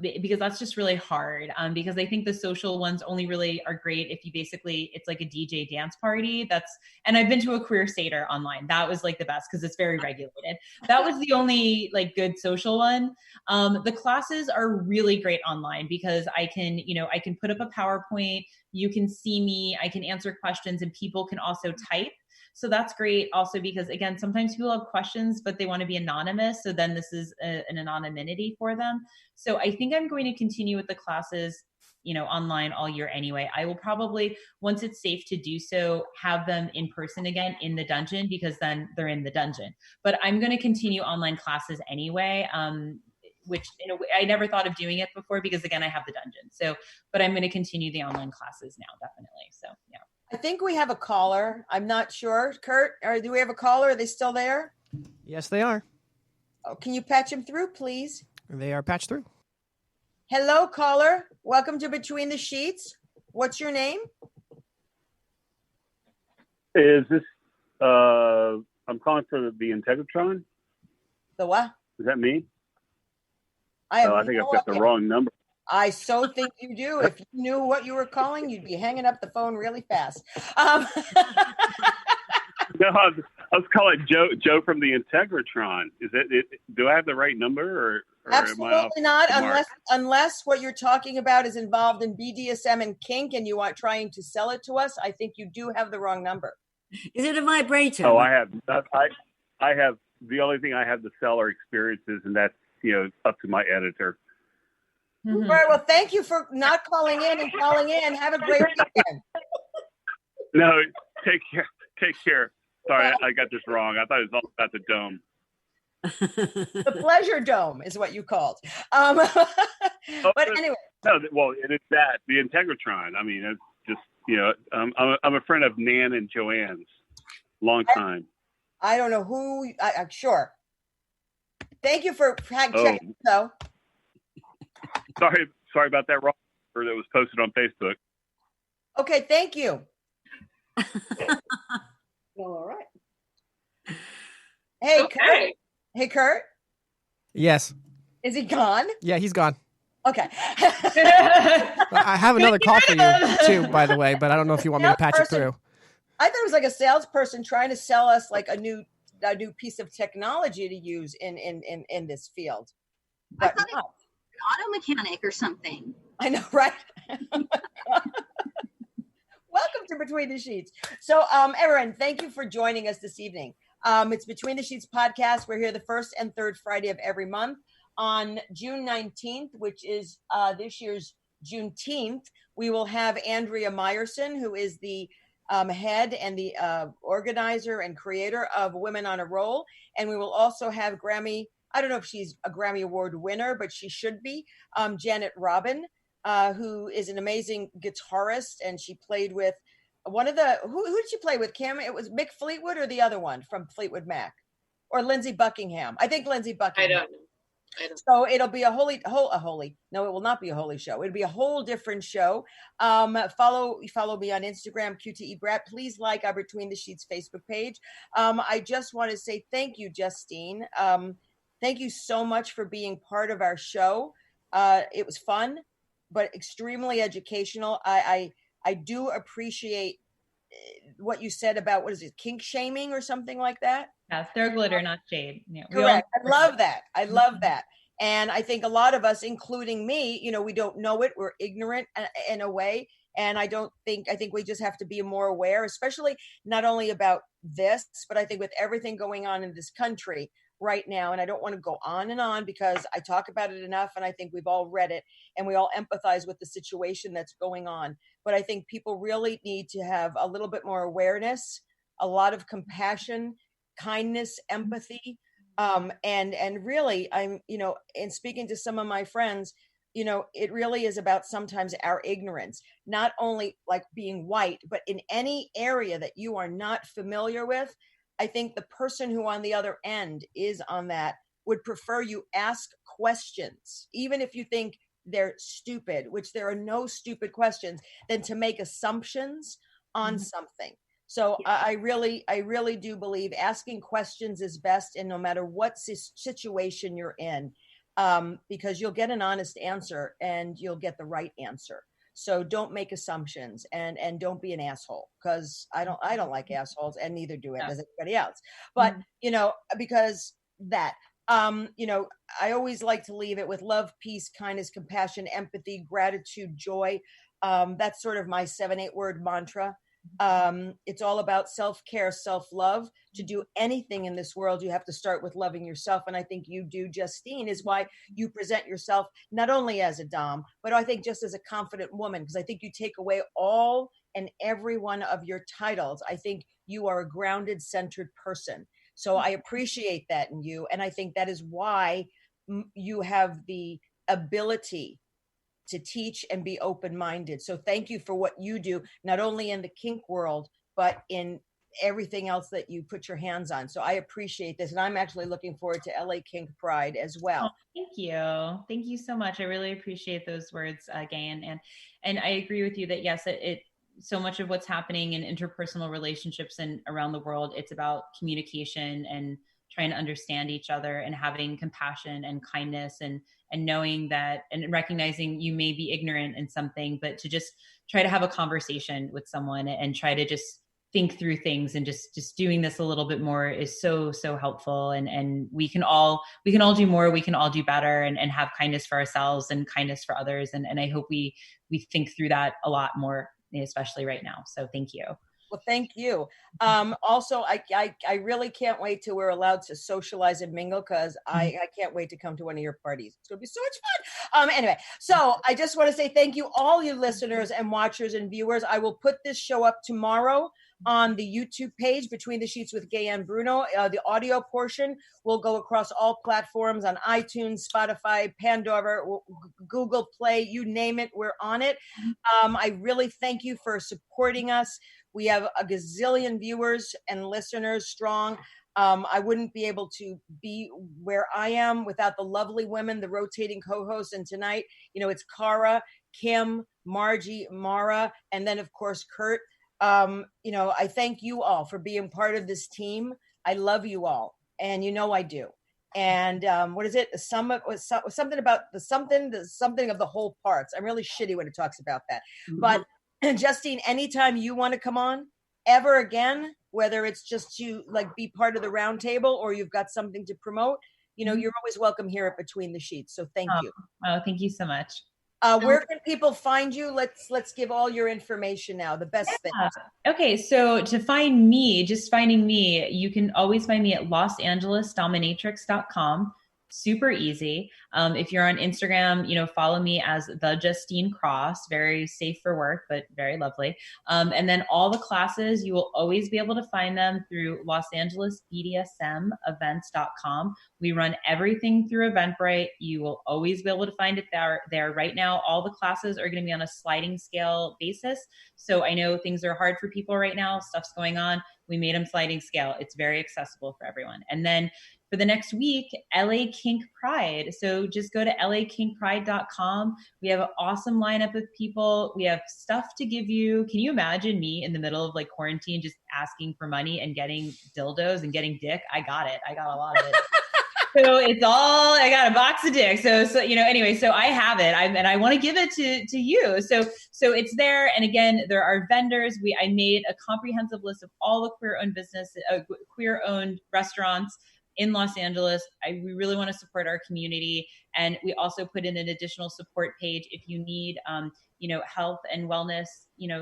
because that's just really hard because I think the social ones only really are great if you it's like a DJ dance party. And I've been to a queer Seder online. That was like the best because it's very regulated. That was the only like good social one. The classes are really great online because I can put up a PowerPoint, you can see me, I can answer questions, and people can also type. So that's great also because, again, sometimes people have questions, but they want to be anonymous. So then this is an anonymity for them. So I think I'm going to continue with the classes, online all year anyway. I will probably, once it's safe to do so, have them in person again in the dungeon because then they're in the dungeon. But I'm going to continue online classes anyway, which I never thought of doing it before because, again, I have the dungeon. So, but I'm going to continue the online classes now, definitely. So, yeah. I think we have a caller. I'm not sure. Kurt, do we have a caller? Are they still there? Yes, they are. Oh, can you patch them through, please? They are patched through. Hello, caller. Welcome to Between the Sheets. What's your name? Is this, I'm calling for the Integratron. The what? Is that me? I think I've got the wrong number. I so think you do. If you knew what you were calling, you'd be hanging up the phone really fast. No, I was calling Joe from the Integratron. Is it? Do I have the right number, or absolutely not? Unless what you're talking about is involved in BDSM and kink, and you are trying to sell it to us. I think you do have the wrong number. Is it a vibrator? Oh, I have. I have. The only thing I have to sell are experiences, and that's up to my editor. Mm-hmm. All right. Well, thank you for not calling in and calling in. Have a great weekend. No, take care. Take care. Sorry, I got this wrong. I thought it was all about the dome. The pleasure dome is what you called. But anyway. No, well, it is that the Integratron. I mean, it's just I'm a friend of Nan and Joanne's. Long time. I don't know who. Sure. Thank you for checking. So. Sorry about that wrong number that was posted on Facebook. Okay, thank you. Well, all right. Hey, Okay. Kurt. Hey, Kurt. Yes. Is he gone? Yeah, he's gone. Okay. I have another call for you too, by the way, but I don't know if you want me to patch it through. I thought it was like a salesperson trying to sell us like a new piece of technology to use in this field. But I thought it was an auto mechanic or something. I know, right? Welcome to Between the Sheets. So, everyone, thank you for joining us this evening. It's Between the Sheets podcast. We're here the first and third Friday of every month. On June 19th, which is this year's Juneteenth, we will have Andrea Meyerson, who is the head and the organizer and creator of Women on a Roll. And we will also have Grammy, I don't know if she's a Grammy Award winner, but she should be, Janet Robin, who is an amazing guitarist. And she played with one of the, who did she play with, Kim? It was Mick Fleetwood or the other one from Fleetwood Mac? Or Lindsey Buckingham? I think Lindsey Buckingham. I don't know. So it'll be no, it will not be a holy show. It'll be a whole different show. Follow me on Instagram, QTE Brat. Please like our Between the Sheets Facebook page. I just want to say thank you, Justine. Thank you so much for being part of our show. It was fun, but extremely educational. I do appreciate what you said about, what is it, kink shaming or something like that? Yeah, throw glitter, not shade. Yeah, correct. I love that. I love that. And I think a lot of us, including me, we don't know it. We're ignorant in a way. And I think we just have to be more aware, especially not only about this, but I think with everything going on in this country right now. And I don't want to go on and on because I talk about it enough. And I think we've all read it and we all empathize with the situation that's going on. But I think people really need to have a little bit more awareness, a lot of compassion, kindness, empathy. And really, I'm, in speaking to some of my friends, it really is about sometimes our ignorance, not only like being white, but in any area that you are not familiar with. I think the person who on the other end is on that would prefer you ask questions, even if you think they're stupid, which there are no stupid questions, than to make assumptions on something. So I really do believe asking questions is best, and no matter what situation you're in, because you'll get an honest answer and you'll get the right answer. So don't make assumptions and don't be an asshole, because I don't like assholes, and neither do anybody else. But because that, I always like to leave it with love, peace, kindness, compassion, empathy, gratitude, joy. That's sort of my 7-8 word mantra. It's all about self-care, self-love. To do anything in this world, you have to start with loving yourself. And I think you do, Justine, is why you present yourself not only as a dom, but I think just as a confident woman, because I think you take away all and every one of your titles. I think you are a grounded, centered person. So I appreciate that in you. And I think that is why you have the ability to teach and be open-minded. So thank you for what you do, not only in the kink world, but in everything else that you put your hands on. So I appreciate this. And I'm actually looking forward to LA Kink Pride as well. Oh, thank you. Thank you so much. I really appreciate those words, Gaye Ann. And I agree with you that yes, it so much of what's happening in interpersonal relationships and around the world, it's about communication and trying to understand each other and having compassion and kindness and knowing that and recognizing you may be ignorant in something, but to just try to have a conversation with someone and try to just think through things, and just doing this a little bit more is so helpful. And we can all do more, we can all do better, and have kindness for ourselves and kindness for others. And I hope we think through that a lot more, especially right now. So thank you. Well, thank you. Also, I really can't wait till we're allowed to socialize and mingle, because I can't wait to come to one of your parties. It's going to be so much fun. Anyway, so I just want to say thank you, all you listeners and watchers and viewers. I will put this show up tomorrow on the YouTube page, Between the Sheets with Gaye Ann Bruno. The audio portion will go across all platforms on iTunes, Spotify, Pandora, Google Play, you name it, we're on it. I really thank you for supporting us. We have a gazillion viewers and listeners strong. I wouldn't be able to be where I am without the lovely women, the rotating co-hosts. And tonight, it's Cara, Kim, Margie, Mara, and then of course, Kurt. I thank you all for being part of this team. I love you all, and I do. And what is it? Something about something of the whole parts. I'm really shitty when it talks about that. Mm-hmm. But Justine, anytime you want to come on ever again, whether it's just to be part of the round table or you've got something to promote, you're always welcome here at Between the Sheets. So thank you. Oh, thank you so much. Where can people find you? Let's give all your information now. The best thing. Okay, so to find me, you can always find me at losangelesdominatrix.com. Super easy. If you're on Instagram, follow me as the Justine Cross. Very safe for work, but very lovely. And then all the classes, you will always be able to find them through LosAngelesBDSMEvents.com. We run everything through Eventbrite. You will always be able to find it there. Right now, all the classes are going to be on a sliding scale basis. So I know things are hard for people right now. Stuff's going on. We made them sliding scale. It's very accessible for everyone. And then for the next week, LA Kink Pride. So just go to lakinkpride.com. We have an awesome lineup of people. We have stuff to give you. Can you imagine me in the middle of quarantine just asking for money and getting dildos and getting dick? I got it. I got a lot of it. So I got a box of dick. So anyway, so I have it. And I want to give it to you. So it's there. And again, there are vendors. I made a comprehensive list of all the queer-owned restaurants in Los Angeles. We really want to support our community. And we also put in an additional support page if you need, health and wellness,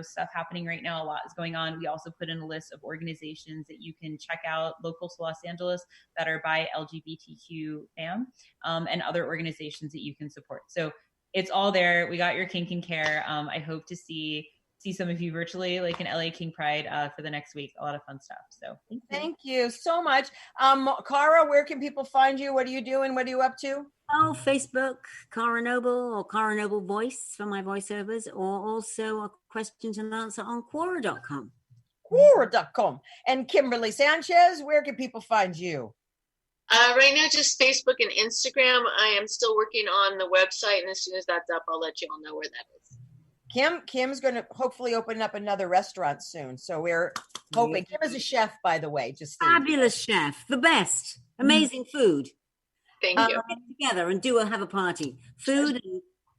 stuff happening right now. A lot is going on. We also put in a list of organizations that you can check out local to Los Angeles that are by LGBTQ fam, and other organizations that you can support. So it's all there. We got your kink and care. I hope to see some of you virtually, in LA Kink Pride for the next week. A lot of fun stuff. So thank you so much. Cara, where can people find you? What are you doing? What are you up to? Oh, Facebook, Cara Noble or Cara Noble Voice for my voiceovers, or also a questions and answer on Quora.com. Quora.com. And Kimberly Sanchez, where can people find you? Right now, just Facebook and Instagram. I am still working on the website, and as soon as that's up, I'll let you all know where that is. Kim's going to hopefully open up another restaurant soon. So we're hoping. Kim is a chef, by the way. Just fabulous chef, the best, amazing food. Thank you. Get together and have a party. Food.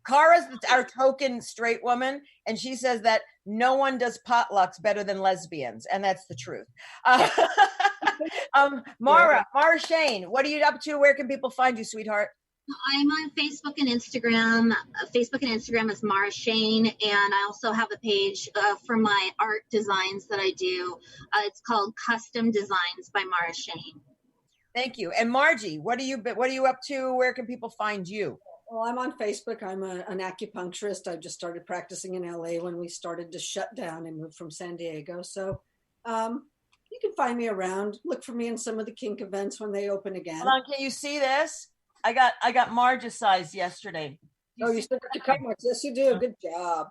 Cara's our token straight woman, and she says that no one does potlucks better than lesbians, and that's the truth. Mara Shane, what are you up to? Where can people find you, sweetheart? I'm on Facebook and Instagram. Facebook and Instagram is Mara Shane, and I also have a page for my art designs that I do. It's called Custom Designs by Mara Shane. Thank you. And Margie, what are you up to? Where can people find you? Well, I'm on Facebook. I'm an acupuncturist. I just started practicing in LA when we started to shut down and moved from San Diego. So you can find me around. Look for me in some of the kink events when they open again. Hold on, can you see this? I got Marge's size yesterday. You still got to cut much. Yes, you do. Good job.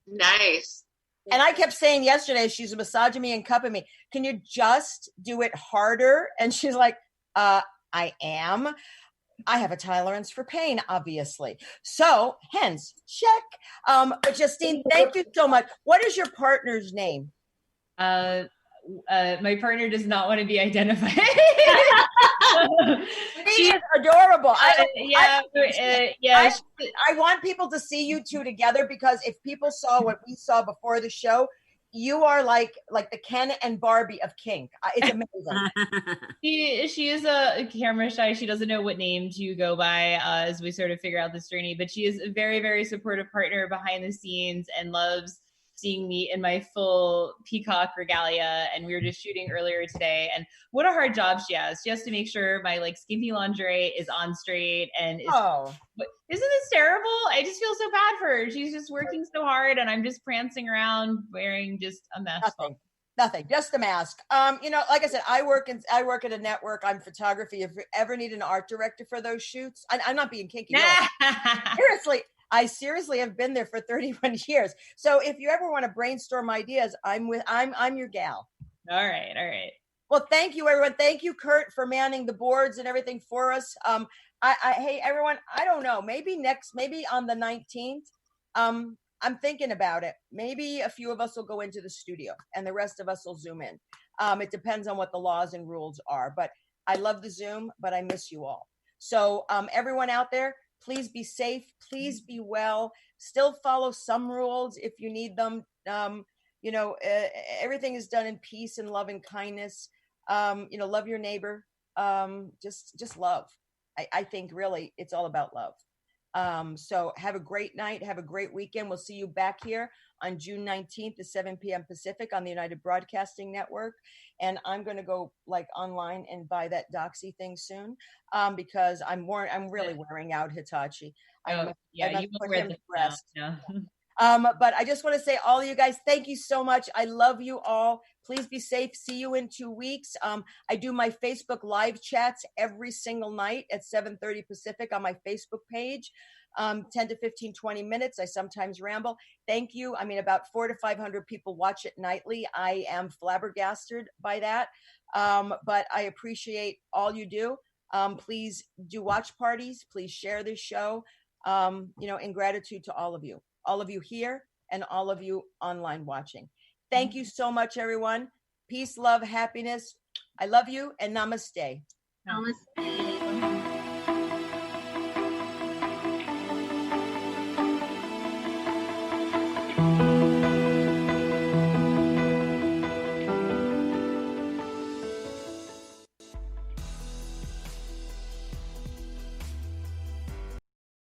Nice. And I kept saying yesterday, she's massaging me and cupping me. Can you just do it harder? And she's like, I am. I have a tolerance for pain, obviously. So, hence, check. But Justine, thank you so much. What is your partner's name? My partner does not want to be identified. She is adorable. I want people to see you two together, because if people saw what we saw before the show, you are like the Ken and Barbie of kink. It's amazing. She is a camera shy. She doesn't know what name to go by as we sort of figure out this journey. But she is a very, very supportive partner behind the scenes and loves seeing me in my full peacock regalia. And we were just shooting earlier today. And what a hard job she has. She has to make sure my skimpy lingerie is on straight. And isn't this terrible? I just feel so bad for her. She's just working so hard, and I'm just prancing around wearing just a mess. Nothing, just a mask. Like I said, I work at a network. I'm photography. If you ever need an art director for those shoots, I'm not being kinky. Seriously. I seriously have been there for 31 years. So if you ever want to brainstorm ideas, I'm your gal. All right. Well, thank you, everyone. Thank you, Kurt, for manning the boards and everything for us. Hey, everyone, I don't know. Maybe on the 19th, I'm thinking about it. Maybe a few of us will go into the studio and the rest of us will Zoom in. It depends on what the laws and rules are, but I love the Zoom, but I miss you all. So everyone out there, please be safe. Please be well. Still follow some rules if you need them. Everything is done in peace and love and kindness. Love your neighbor. Just love. I think really it's all about love. So have a great night. Have a great weekend. We'll see you back here on June 19th at 7 p.m. Pacific on the United Broadcasting Network. And I'm going to go online and buy that Doxy thing soon because I'm really wearing out Hitachi. I must put him to rest. Yeah. But I just want to say, all of you guys, thank you so much. I love you all. Please be safe. See you in 2 weeks. I do my Facebook live chats every single night at 7:30 Pacific on my Facebook page. 10 to 15, 20 minutes. I sometimes ramble. Thank you. I mean, about 400 to 500 people watch it nightly. I am flabbergasted by that. But I appreciate all you do. Please do watch parties. Please share this show. In gratitude to all of you here and all of you online watching. Thank you so much, everyone. Peace, love, happiness. I love you and namaste. Namaste.